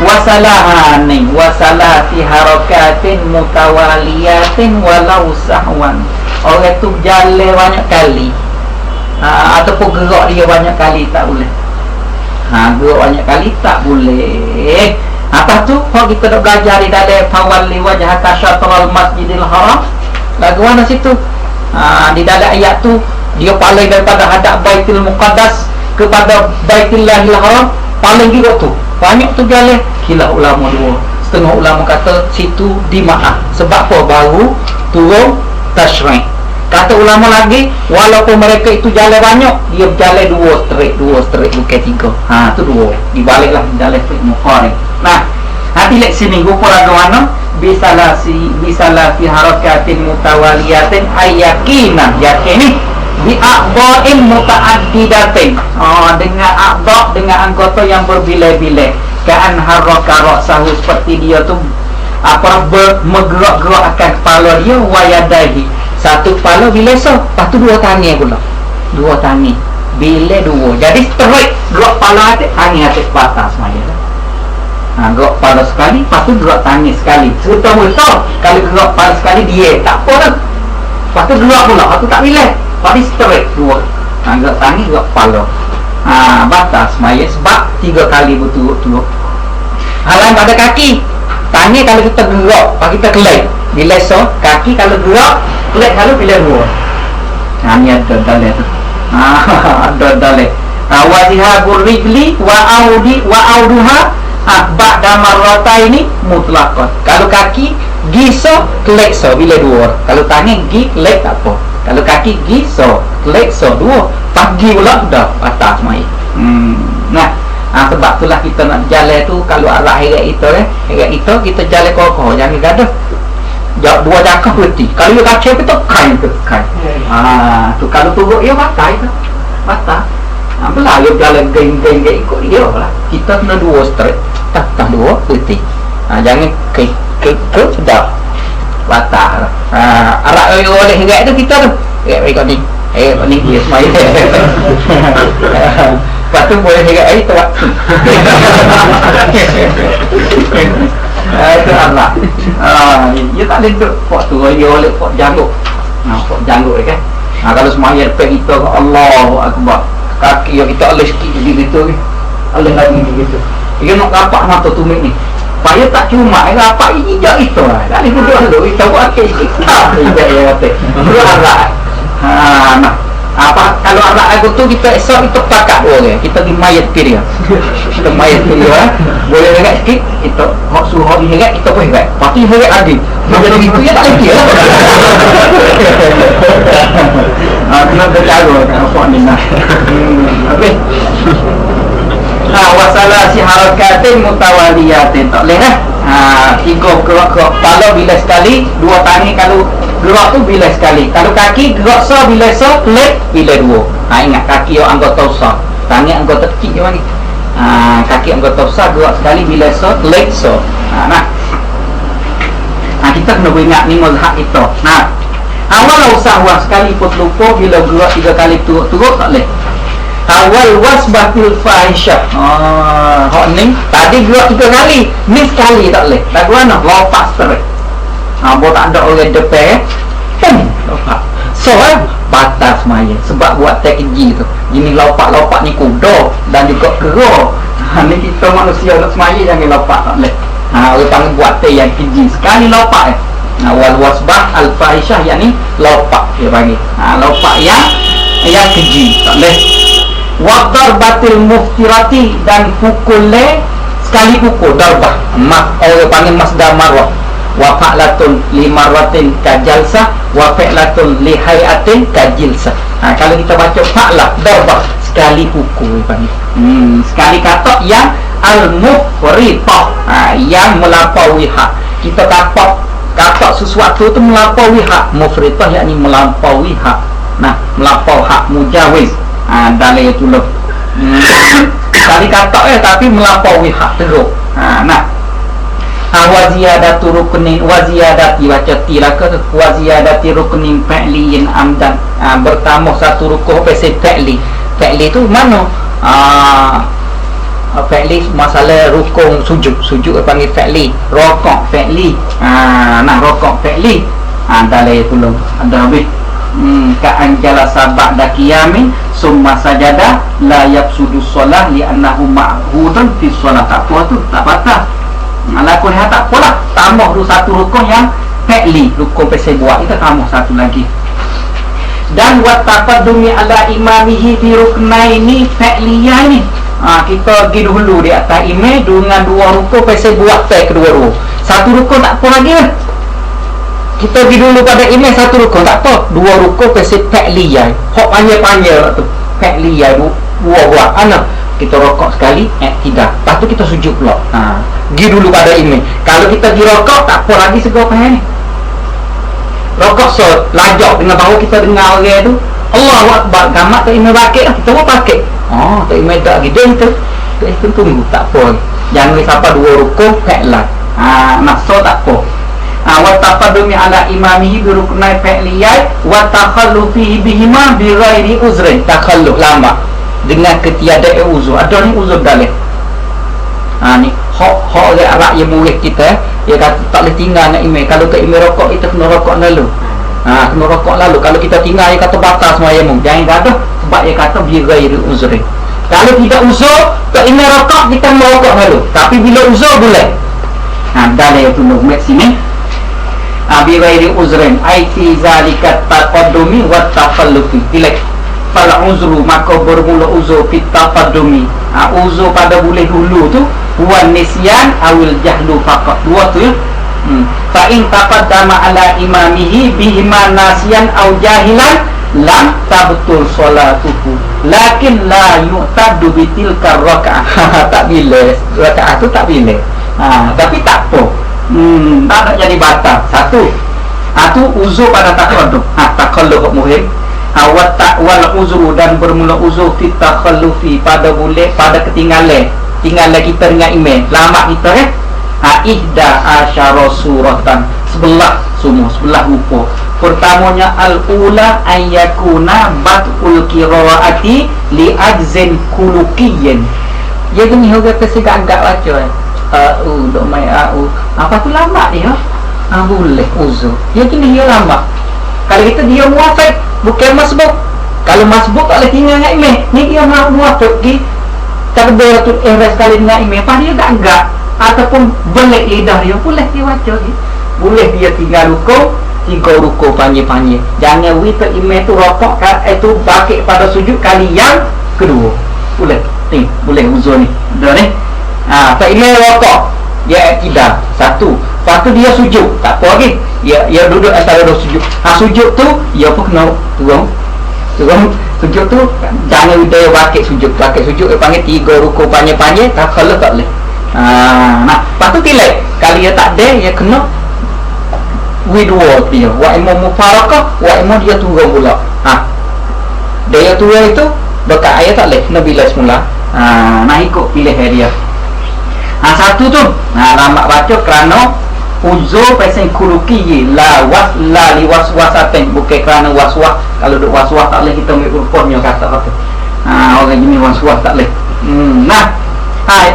wasalahani wasalati harakatin mutawaliyatin walau sahwan. Orang tu jalan banyak kali ataupun gerak dia banyak kali tak boleh. Gerak banyak kali tak boleh. Apa tu? Kalau kita nak belajar di dalam fawalli wajhaka syatral masjidil haram, lagu mana situ? Di dalam ayat tu dia paling daripada hadap Baitul Muqaddas kepada Baitullahil Haram, paling juga tu banyak tu jalan. Khilaf ulama dua. Setengah ulama kata situ dimaaf. Sebab apa? Baru turun tasyri'. Kata ulama lagi, walaupun mereka itu jalan banyak, dia berjalan dua straight bukan tiga. Tu dua. Dibaliklah jalan straight muqarib. Nah, hati lek sini rupa lagu mana? Bisalasi harakatin mutawaliyatin ayakinan. Yakin ni bi a'dha'in muta'addidatin. Dengan a'dha', dengan anggota yang berbilai-bilai. Ka'an haraka ra'sahu, seperti dia tu menggerak-gerakkan kepala dia, wayadahi, satu kepala bila so, lepas tu dua tangan pula, dua tangan bila dua, jadi straight gerak kepala atas, tangan atas ke atas semaya. Gerak kepala sekali, lepas tu gerak tangan sekali, serta-merta. Kalau gerak kepala sekali dia tak apa dah, lepas tu gerak pula, lepas tu tak bila, lepas tu straight dua. Gerak tangan, gerak kepala. Batas semaya sebab 3 kali berturut-turut. Halang pada kaki, tangan kalau kita gerak, kita kelai bila so, kaki kalau gerak, kelai kalau bila dua. Ni ada dalil tu. Ada dalil. Wajihabur rijli wa auduha ba'da marrataini mutlaqan. Kalau kaki giso kelai so bila dua. Kalau tangan gi kelai tak apa. Kalau kaki gi so kelai so dua. Pagi pula dah batas mai. Nah, sebab itulah kita nak jalan tu, kalau arah heret itu kita jalan kokoh, jangan gaduh. Dua jangkau berhenti. Kalau dia kaki kita kain tu kain. Tu kalau turut dia batal itu. Batal. Belah dia jalan geng-geng ikut dia lah. Kita kena dua straight. Tak dua berhenti. Jangan ke sedap. Batal. Arah oleh heret tu kita tu. Ikut ni. Ni dia semaya. Lepas tu boleh heret air tu waktu. Itu Allah. Dia tak boleh duduk pok tu, dia boleh pok janggut. Pok janggut kan. Kalau semaya depan kita, Allahu Akbar, kaki yang kita oleh sikit begitu ni, oleh lagi begitu. Dia nak rapat mata tumit ni. Supaya tak cuma rapat hijab itu lah. Tak boleh duduk dulu, kita buat sikit. Tak hijab yang kata. Itu arah. Nah, Apa kalau anak lagu tu kita esok kita pakat boleh, kita pergi mayat dia. Kita mayat dia, boleh heret sikit, kita hok suruh dia heret, kita pun heret. Pasti heret lagi. Jadi itu ya tak lagi ya. Kena berjaga apa ni nak. Okey. Wasalah si harakatin mutawaliyatin tak boleh lah. Tiga gerak kepala bila sekali, dua tangan kalau gerak tu bila sekali. Kalau kaki gerak so bila so, leg bila dua. Ingat kaki yang anggota besar, tangan anggota kecil macam ni. Kaki anggota besar gerak sekali bila so, leg so. Kita kena ingat ni mazhab kita. Awal usah sekali pun lupa, bila gerak 3 kali turut-turut tak boleh. Awal wasbatil fahisyah. Hak ni tadi gerak 3 kali, ni sekali tak boleh. Lagu mana? Lompat straight. Bo tak ada orang depan. Lompat. So batas maya sebab buat teknologi tu. Ini lompat-lompat ni kuda dan juga kera. Ni kita manusia nak semaya jangan lompat tak boleh. Orang panggil buat teh yang keji sekali lompat. Wal wasbah al fahisyah yakni lompat dia panggil. Lompat yang keji tak boleh. Wadar batil muftirati dan pukul sekali pukul darbah. Orang panggil masdar marwah. Wa fa'latun li marwatin kajalsah wa fi'latun li hayatin kajilsah. Kalau kita baca fa'lah darbah sekali pukul panggil. Sekali kata yang al-mufritah, yang melampaui hak. Kita kata sesuatu tu melampaui hak. Mufritah yakni melampaui hak. Melampaui hak mujawiz. Dalil itu loh. Sekali kata tapi melampaui hak teruk. Waziyadatu rukunin waziyadati baca tilaka waziyadati rukunin fa'liyin amdan. Bertambah satu rukun pasal fa'li. Fa'li tu mana? Fa'li masalah rukun sujud. Sujud panggil fa'li. Rokok fa'li. Rokok fa'li. Dalil itu loh. Ada habis. Ka'an jalasa ba'da qiyamin summa sajada la yafsudu solah li'annahu ma'hudun fi solah. Tak apa tu, tak patah. Lakon tak apalah. Tambah tu satu rukun yang fa'li, rukun pasal buat, kita tambah satu lagi. Dan wa taqaddumi ala imamihi bi ruknaini fa'liyaini. Kita pergi dulu di atas imam dengan 2 rukun pasal buat teh kedua-dua. Satu rukun tak apa lagi lah. Kita pergi dulu pada imam satu rukun tak apa, 2 rukun pasal fa'liyai. Hok panjang-panjang tu fa'liyai buat anak. Kita rokok sekali, tidak. Lepas tu kita sujud pula. Pergi dulu pada imam. Kalau kita pergi rokok, tak apa lagi segala pahal ni. Rokok so, lajak dengan bahawa kita dengar orang tu Allahu Akbar, gamak tak imam pakai lah. Kita pun pakai. Tak imam tak lagi. Dia itu tunggu, tak apa. Jangan sampai 2 rukun, fa'lah. So tak apa. Wa taqaddumi ala imamihi bi ruknai fa'liyai wa takhallufihi bihima bi ghairi uzrin. Takhalluf lama dengan ketiadaan uzur. Ada ni uzur dalil. Ni hak orang Arab yang murid kita, dia kata tak boleh tinggal dengan imam. Kalau ke imam rokok, kita kena rokok lalu. Kena rokok lalu. Kalau kita tinggal, dia kata batal semayang. Jangan gaduh sebab dia kata bi ghairi uzrin. Kalau tidak uzur, ke imam rokok, kita merokok lalu. Tapi bila uzur boleh. Dalil itu murid sini. Bi ghairi uzrin ai fi zalika taqaddumi wa taqallufi. Fala uzru maka bermula uzur fit taqaddumi. Uzur pada boleh dulu tu huwa nisyan awil jahlu faqat. 2 tu ya. Fa in taqaddama ala imamihi bihima nasiyan aw jahilan lam tabtul salatuhu lakin la yu'tadu bitilka rakaah. Tak boleh rakaah tu, tak boleh. Tapi tak apa. Tak nak jadi batal. Satu. Tu uzur pada taqaddum. Taqalluf muhim. Wal uzru dan bermula uzur fi takhallufi pada boleh pada ketinggalan kita dengan imam lama kita ihda asyara suratan, 11 rupa. Pertamanya al-ula ayyakuna bat'ul qiraati li ajzin kulukiyin. Dia gini hoga tersigak-agak baca dok mai apa tu lama dia boleh uzur. Dia gini dia lama. Kalau kita dia muafik bukan masbuk. Kalau masbuk tak boleh tinggal dengan imam. Ni dia muafik pergi takbir tu sekali dengan imam. Apa dia agak ataupun belik lidah dia, boleh dia baca ni. Boleh dia tinggal rukuk, 3 rukuk panjang-panjang. Jangan wita imam tu rokok itu bakit pada sujud kali yang kedua. Boleh. Ni, boleh uzur ni. Dah ni. Tak imam rokok. Dia tidak. Satu. Lepas tu dia sujud. Tak apa lagi. Dia duduk antara dua sujud. Sujud tu dia pun kena turun. Sujud tu jangan dia bakit sujud. Bakit sujud dia panggil 3 rukuk panjang-panjang. Tak kalau tak boleh. Nah, lepas tu tilai. Kali dia tak ada, dia kena widwa dia. Wa imam mufarakah, wa imam dia turun pula. Dia turun itu dekat ayat tak boleh. Kena bila semula. Nah ikut pilih dia. Satu tu ramak baca kerana uzur pesen kuluki la liwaswasatin, bukan kerana waswas. Kalau duk waswas tak boleh kita ambil rukunnya kata apa. Orang jenis waswas tak boleh. Nah,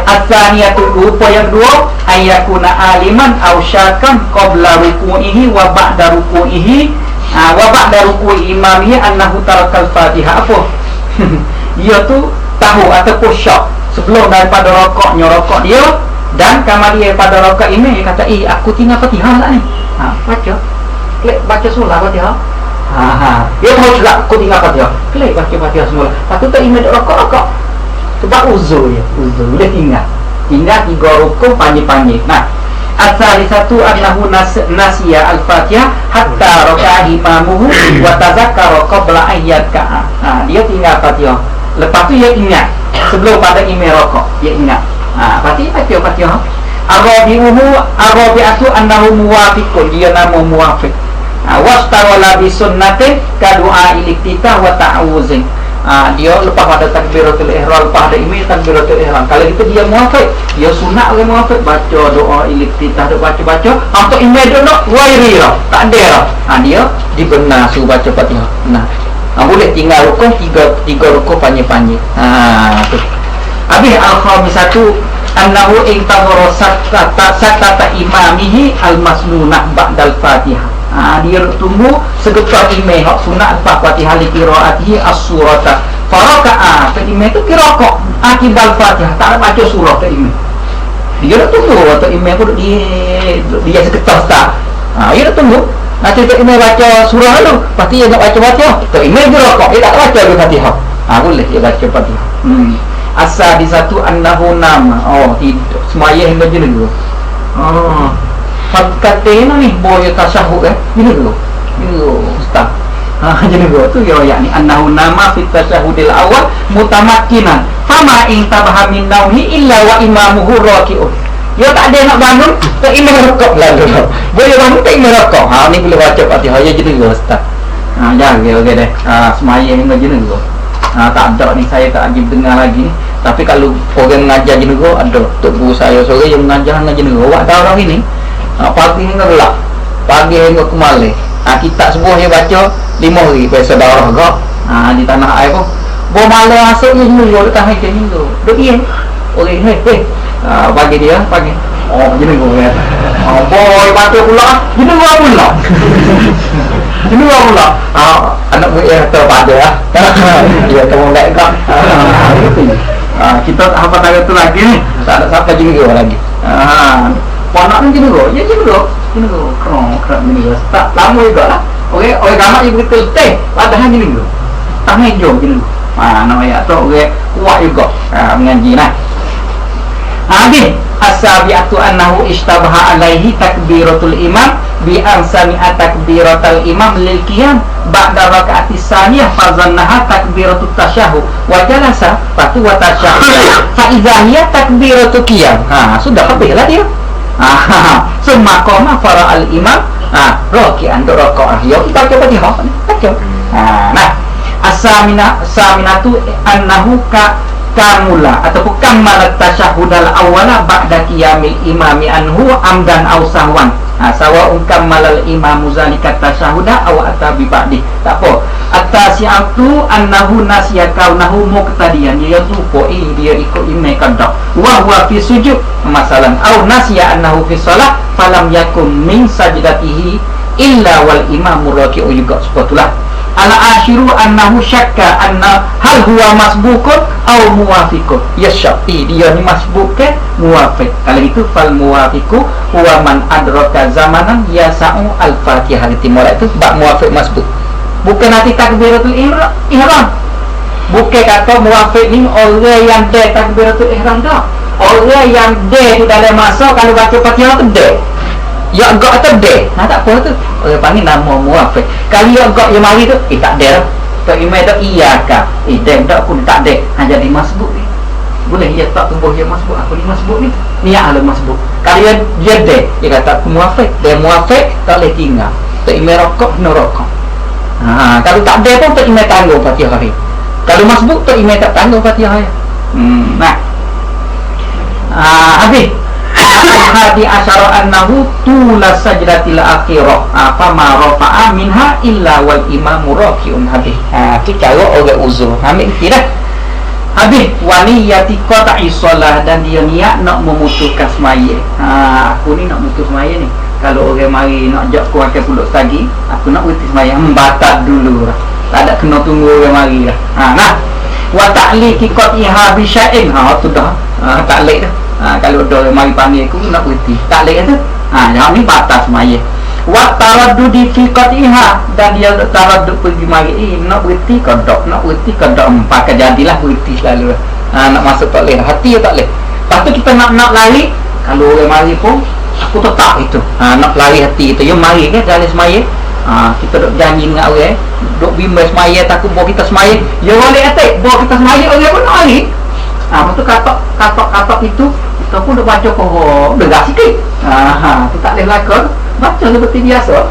as-saniyatu rupa yang kedua ayakuna aliman aw syakan qabla ruku'ihi wa ba'da ruku'ihi wa ba'da ruku'i imamihi annahu tarakal Fatihah. Apa? Dia tu tahu ataupun syak sebelum daripada rokok dia, dan kamar dia pada rokok imam dia kata aku tinggal Fatihah tak ni. Baca klik baca surah Fatihah. Dia tahu juga aku tinggal Fatihah, klik baca Fatihah semula. Lepas tu tak imam duk rokok sebab uzur dia tinggal 3 rukuk panjang-panjang. Nah, asal satu annahu nasiya al-Fatihah hatta raka'a imamuhu wa tazakkara qabla ayyaka. Dia tinggal Fatihah. Lepas tu dia ingat sebelum pada imam rokok dia ingat. Fatihah. Arabi'atu annahu muwafiqun, dia nama muwafiq. Wastawala bi sunnatin ka du'a iktitah wa ta'awuzin. Dia lepas pada takbiratul ihram, lepas ada imam takbiratul ihram. Kalau itu dia muwafiq, dia sunat orang muwafiq baca doa iktitah, baca. Untuk imam dia nak wairi lah, tak ada lah. Dia dibenar suruh baca Fatihah. Nah, boleh tinggal rukun 3 rukun panjang-panjang. Tu. Habis al-khamisatu annahu intadhara sakata imamihi al-masnunah ba'dal Fatihah. Dia tunggu segetar imam hak sunat lepas Fatihah li qiraatihi as-surata. Faraka'a ke imam tu qiraqah akibal Fatihah, tak baca surah ke imam. Dia nak tunggu waktu imam pun dia segetar start. Dia nak tunggu nanti tak imam baca surah dulu, pasti dia nak baca Fatihah. Tak imam qiraqah, dia tak baca dulu Fatihah. Boleh dia baca Fatihah. Asal di satu annahu nama. Tidak semayang hingga jenis. Kata ni boleh tasyahud jenis ustaz. Jenis tu ya yakni annahu nama fi tasyahudil awal mutamakkinan fama in tabaha min nauhi illa wa imamuhu raki'un. Dia tak ada nak bangun, tak imam rokok lalu. Boleh bangun tak imam rokok. Ni boleh baca Fatihah ya jenis ustaz. Jangan okey deh. Semayang hingga jenis. Tak ada ni, saya tak ajib dengar lagi ni. Tapi kalau orang mengajar jenis ada tok guru saya sore yang mengajar jenis awak dah orang ini pagi hingga gelap, pagi hingga kemali. Kitab sebuah dia baca 5 hari biasa darah gak di tanah air pun bo malam asal dia jenis dia tahan jenis tu duk dia orang pagi dia pagi jenis ya boy baca pula jenis pula anak saya terpada dia kamu naik kak kita apa tahu tu lagi ni tak ada siapa jenis lagi ponak ni jenis ya jenis kerap jenis tak lama juga lah orang gamak je begitu padahal jenis tangan hijau jenis namanya tu orang kuat juga mengaji lah. Habis as-sabi'atu annahu ishtabaha alaihi takbiratul imam bi an sami'a takbiratul imam lil qiyam ba'da raka'ati tsaniyah fa zannaha takbiratul tasyahhud wa jalasa fatu wa tasyahhud fa idza hiya takbiratul qiyam. Sudah habislah dia. Summa qama fara al imam raki'an rakaah. Ya kita baca Fatihah baca. Nah as-saminatu annahu kamula ataupun kamala tasyahudal awwala ba'da qiyamil imami anhu amdan aw sahwan. Sawa'un kamalal imamu zalika tasyahuda aw atabi ba'di. Tak apa. At-tasi'atu annahu nasiya kaunahu muqtadiyan. Dia lupa dia ikut imam qada. Wa huwa fi sujud masalan aw nasiya annahu fi shalah falam yakun min sajdatihi illa wal imamu raki'u juga sepatulah. Al-ashiru annahu syakka anna hal huwa masbukun au muwafiqun. Ya Syafi'i, dia ni masbuk ke muwafiq. Kalau itu fal muwafiqu huwa man adraka zamanan yasa'u al-Fatihah. Timur itu bab muwafiq masbuk. Bukan nanti takbiratul ihram. Bukan kata muwafiq ni orang yang ada takbiratul ihram dah. Orang yang ada di dalam masa kalau baca Fatihah tu ada. Ya agak atau deh, tak apa tu. Orang panggil nama muwafiq. Kalau ya agak yang mari tu, tak ada. Tak imam tu iya kah? Dem tak pun tak ada. Hanya di masbuk ni. Boleh dia tak tumbuh dia masbuk. Aku di masbuk ni. Niat ala masbuk. Kalau dia deh, dia kata aku muwafiq. Dia muwafiq tak boleh tinggal. Tak imam rokok, no rokok. Kalau tak ada pun tak imam tanggung Fatihah ni. Kalau masbuk tak imam tak tanggung Fatihah ya. Nah. Habis. Hadi asyara annahu tula sajdatil akhirah apa ma rafa'a minha illa wal imamu raki'un. Habis tu cara orang uzur ambil kira habis waniyati qata'i solah dan dia niat nak memutuskan semaya. Aku ni nak memutus semaya ni. Kalau orang mari nak ajak aku akan pulak lagi, aku nak memutus semaya batal dulu lah. Tak ada kena tunggu orang mari lah. Nah wa ta'liqi qatiha bi syai'in. Tu dah ta'liq dah. Kalau ada orang mari panggil aku nak berhenti tak boleh tu. Jangan ni batas semaya. Wa taraddudi fi qatiha dan dia taraddud pergi mari nak berhenti kodok nak berhenti kodok pakai jadilah berhenti selalu. Nak masuk tak boleh hati tak boleh. Lepas tu kita nak lari kalau orang mari pun aku tetap itu. Nak lari hati itu yang mari ke jalan semaya. Kita duk janji dengan orang duk bimbang semaya takut bawa kita semaya dia balik atas bawa kita semaya orang pun nak lari. Lepas tu katak itu kita pun dah baca kohok degah sikit. Tu tak boleh lakon. Baca seperti biasa.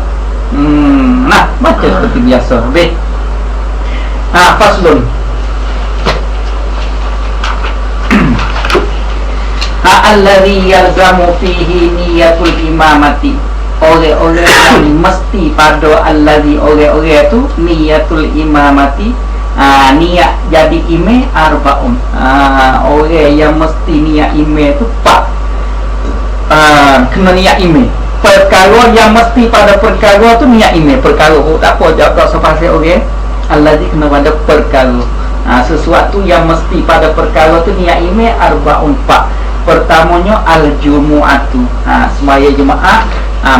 Nah, baca seperti biasa. Habis. Faslun. Alladhi yalzamu fihi niyatul imamati. Oleh-oleh yang mesti pada alladhi oleh-oleh tu niyatul imamati. Niat jadi imam arbaun. Orang yang mesti niat imam tu 4. Kena niat imam. Perkara yang mesti pada perkara tu niat imam. Perkara tak apa jawab sepasal orang. Alladzi kena pada perkara. Sesuatu yang mesti pada perkara tu niat imam arbaun 4. Pertamanya al-jumu'atu. Semaya Jumaat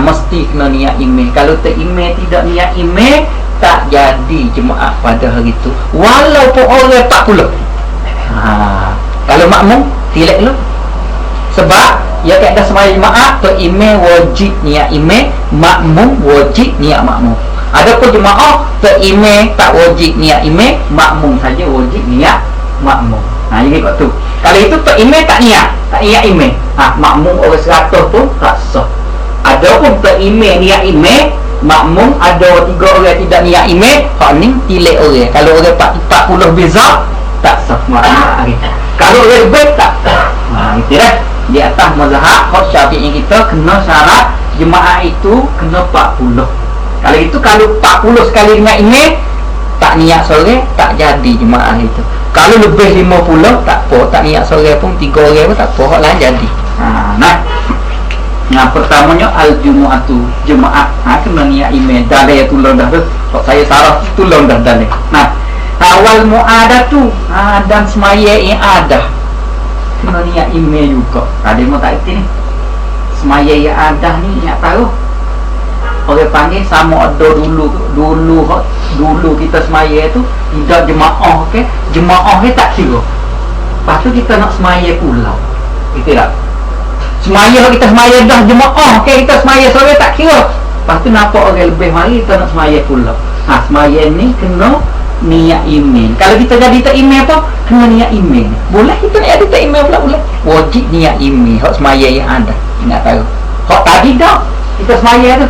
mesti kena niat imam. Kalau tak imam tidak niat imam tak jadi jemaah pada hari itu walaupun orang 40. Kalau makmum tilak lu sebab ya kaedah semaya jemaah tu imam wajib niat imam, makmum wajib niat makmum. Adapun jemaah tu imam tak wajib niat imam, makmum saja wajib niat makmum. Jadi kat tu kalau itu tu imam tak niat imam, makmum orang 100 pun tak sah. Adapun tu imam niat imam, makmum ada 3 orang tidak niat imam, hak ni tilak orang. Kalau orang 40 beza tak sah makmum. Kalau orang lebih tak sah. Itu dah di atas mazhab hak Syafi'i kita kena syarat jemaah itu kena 40. Kalau itu kalau 40 sekali dengan imam tak niat sore tak jadi jemaah itu. Kalau lebih 50 tak apa, tak niat sore pun 3 orang pun tak apa, hak lain jadi. Nah, pertamanya al-jumu'atu, jemaah. Kena niat imam. Dalil tulang dah tu. Kalau saya sarah tulang dah dalil. Nah, awal mu'adatu, dan semaya i'adah. Kena niat imam juga. Ada mau tak erti ni. Semaya i'adah ni ingat tahu. Orang panggil sama ada dulu kita semaya tu tidak jemaah ke. Jemaah ni tak kira. Lepas tu kita nak semaya pulau. Itu tak? Semaya kita semaya dah jemaah ke kita semaya sore tak kira. Lepas tu nampak orang lebih mari kita nak semaya pula. Semaya ni kena niat imam. Kalau kita jadi tak imam apa kena niat imam. Boleh kita nak jadi tak imam pula boleh. Wajib niat imam. Hak semaya yang ada. Ingat tahu. Hak tadi dah kita semaya tu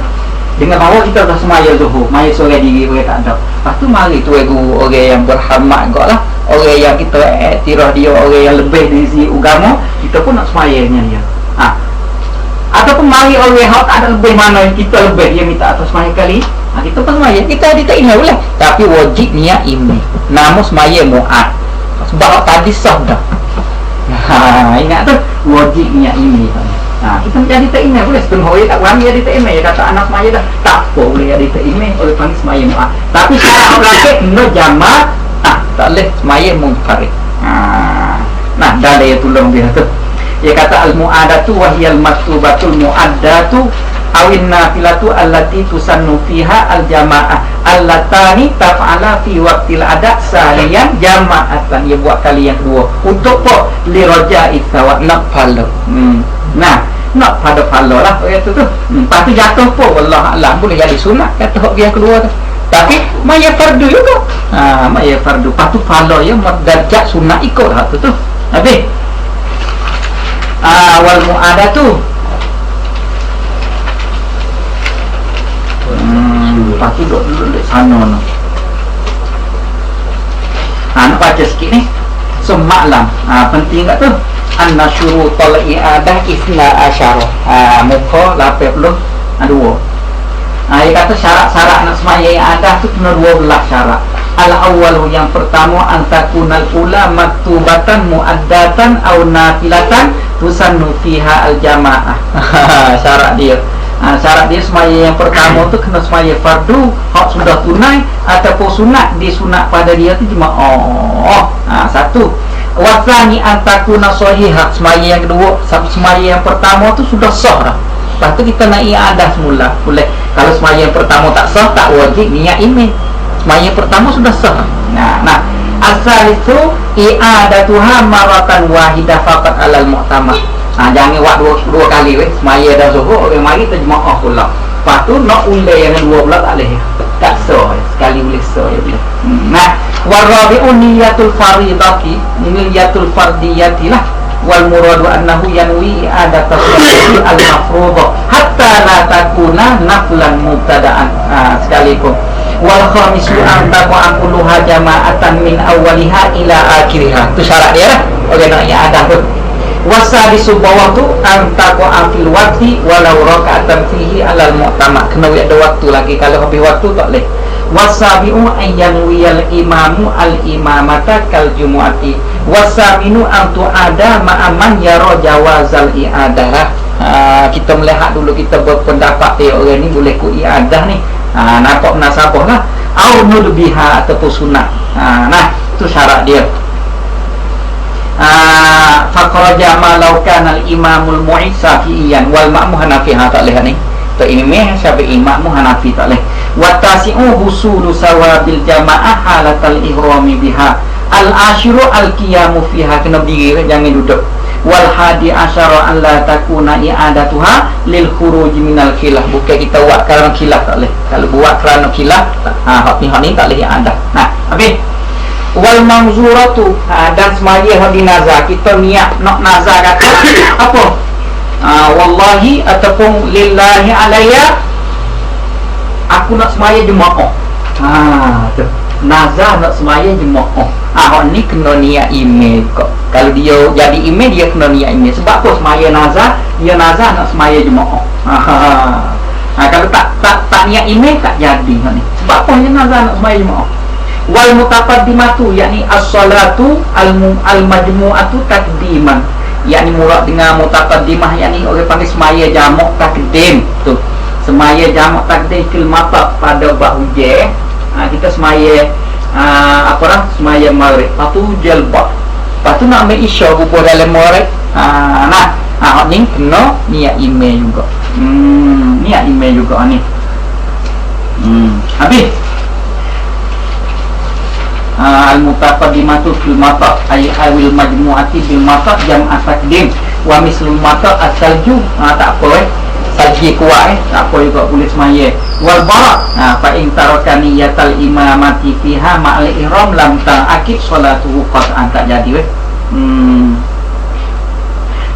dengan bahawa kita dah semaya zuhur, maya sore diri orang tak ada. Lepas tu mari tu guru orang yang berhormat gaklah. Orang yang kita iktiraf dia orang yang lebih dari segi agama, kita pun nak semaya dengan dia. Ataupun mari orang yang tak ada lebih mana kita lebih dia minta atas semaya kali, kita pun semaya. Kita tak ingat boleh. Tapi wajib niat imam. Namun semaya mu'ad. Sebab tadi sah dah. Ingat tu wajib niat imam. Kita jadi tak email boleh setengah orang tak berani jadi tak email. Ya kata anak semaya dah tak apa boleh jadi tak email oleh panggil semaya mu'ad. Tapi syarat belakang no jamak tak boleh semaya munfarid. Nah dah dia tolong dia tu. Dia kata al-mu'adatu wahiyal maktubatul mu'addatu awin nafilatu allati tusannu fiha al-jama'ah allatani taf'ala fi waqtil ada salian jama'atan. Dia buat kali yang kedua untuk apa? Li raja'i thawab nak pahala. Nah nak pada pahala lah tu tu. Lepas tu jatuh pun wallah alam boleh jadi sunat kata hak yang kedua tu. Tapi maya fardu juga. Maya fardu. Lepas tu pahala ya darjat sunat ikut hak tu tu. Habis wal mu'adatu lepas tu duduk sana no. Nak baca sikit ni semalam. Penting tak tu anna syurutul i'adah isna asyara. Muka 82. Dia kata syarat-syarat nak semaya i'adah tu kena 12 syarat. Al-awwalu yang pertama antakunal ula maktubatan muaddatan au nafilatan tusannu fiha al-jamaah. Syarat dia. Syarat dia semaya yang pertama tu kena semaya fardu hak sudah tunai ataupun sunat disunat pada dia tu jemaah. Satu. Wasani antakuna sahihah. Semaya yang kedua, semaya yang pertama tu sudah sah dah. Lepas tu kita nak i'adah semula boleh. Kalau semaya yang pertama tak sah tak wajib niat email. Semaya pertama sudah sah. Nah asal itu i'adatuha maratan wahidah faqat alal mu'tamad. Jangan buat dua kali weh. Semaya dah zuhur orang mari terjemaah pula. Lepas tu nak undai yang dua pula tak boleh. Tak sah. Sekali boleh sah ya boleh. Nah, warabi'u niyatul faridati, niyatul fardiyati lah. Wal muradu annahu yanwi i'adatas salati al-mafruḍah hatta la takuna naflan mubtada'an. Sekalipun wal khamisu an taqa'uluha jama'atan min awwaliha ila akhiriha. Tu syarat dia lah. Okey nak i'adah tu. Wasabisu bawah tu antaqa'a fil waqti walau raka'atan fihi alal mu'tamad. Kena ada waktu lagi. Kalau habis waktu tak boleh. Wasabi'u ayyanwiyal imamu al-imamata kal jumu'ati. Wasaminu antu ada ma'aman yara jawazal i'adah. Kita melihat dulu, kita berpendapat orang ni boleh ku i'adah ni. Nampak nasabah lah. Au nudbiha ataupun sunat. Nah, itu syarat dia. Faqraja ma law kana al-imamul mu'id syafi'iyan wal ma'mu hanafi. Tak lihat ni. Tu imam Syafi'i, makmu Hanafi tak leh. Wa tasi'u husulu sawabil jamaah halatal ihrami biha. Al-ashiru al-qiyamu fiha, kena berdiri jangan duduk. Wal hadi asyara an la takuna i'adatuha lil khuruj minal khilaf. Bukan kita buat kerana khilaf tak leh. Kalau buat kerana khilaf, hak ni tak leh i'adah. Nah, habis wal manzuratu, dan semaya hak dinazar. Kita niat nak nazar kata apa? Wallahi ataupun lillahi alayya, aku nak semaya jemaah. Tu nazar nak semaya jemaah. Hak ni kena niat email kok. Kalau dia jadi email, dia kena niat email. Sebab apa semaya nazar? Dia nazar nak semaya jemaah. Kalau tak niat email tak jadi hak ni. Sebab apa dia nazar nak semaya jemaah? Wal mutaqaddimatu, yakni as-salatu al-majmu'atu takdiman, yakni murad dengan mutaqaddimah, yakni orang panggil semaya jamak takdim tu. Semaya jamak takdim fil mata pada bab hujan. Kita semaya semaya maghrib, lepas tu jalbah, lepas tu nak ambil isya bubuh dalam maghrib. Ni kena niat email juga. Niat email juga ni. Habis al-mutaqaddimatu fil mata ay awil majmu'ati bil mata jam'at takdim wa mislul mata as-salju. Tak apa salji kuat tak apa juga boleh semaya. Wal bara fa in taraka niyatal imamati fiha ma'al ihram lam ta'akid salatuhu qat'an. Tak jadi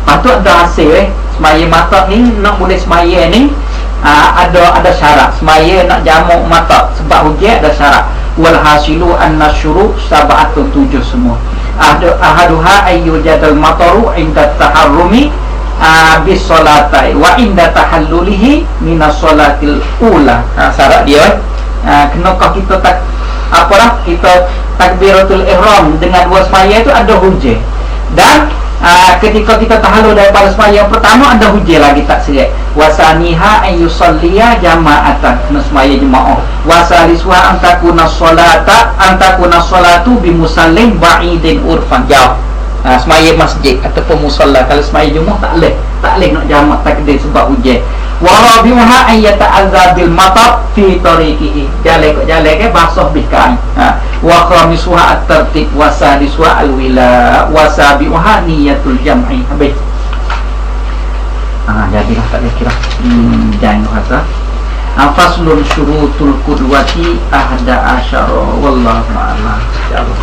patut ada hasil semaya mata ni nak boleh semaya ni. Ada syarat semaya nak jamak mata sebab hujan ada syarat. Wal hasilu anna syuru' sab'atun, 7 semua. Ahaduha ayyujadal mataru inda taharrumi bis salatai wa inda tahallulihi minas salatil ula. Syarat dia kenapa kita kita takbiratul ihram dengan dua semaya itu ada hujan, dan ketika kita tahalul daripada sembahyang pertama ada hujah lagi tak serat. Wasaniha ayyusalliya jama'atan, kena sembahyang jemaah. Wasalisuha antakuna salatu bimusallin ba'idin urfan, jauh. Sembahyang masjid ataupun musalla. Kalau sembahyang jemaah tak leh nak jamak takdir sebab hujah. Wa rabiuha ayyata'azza bil matar fi tariqihi, jalan ke basah bikan. Wa khamisuha at-tartib wa sadisuha al-wila wa sabiuha niyatul jam'i. Habis. Jadilah tak boleh kira. Jangan kata. Faslun syurutul qudwati ahda asyara wallahu a'lam. Insyaallah.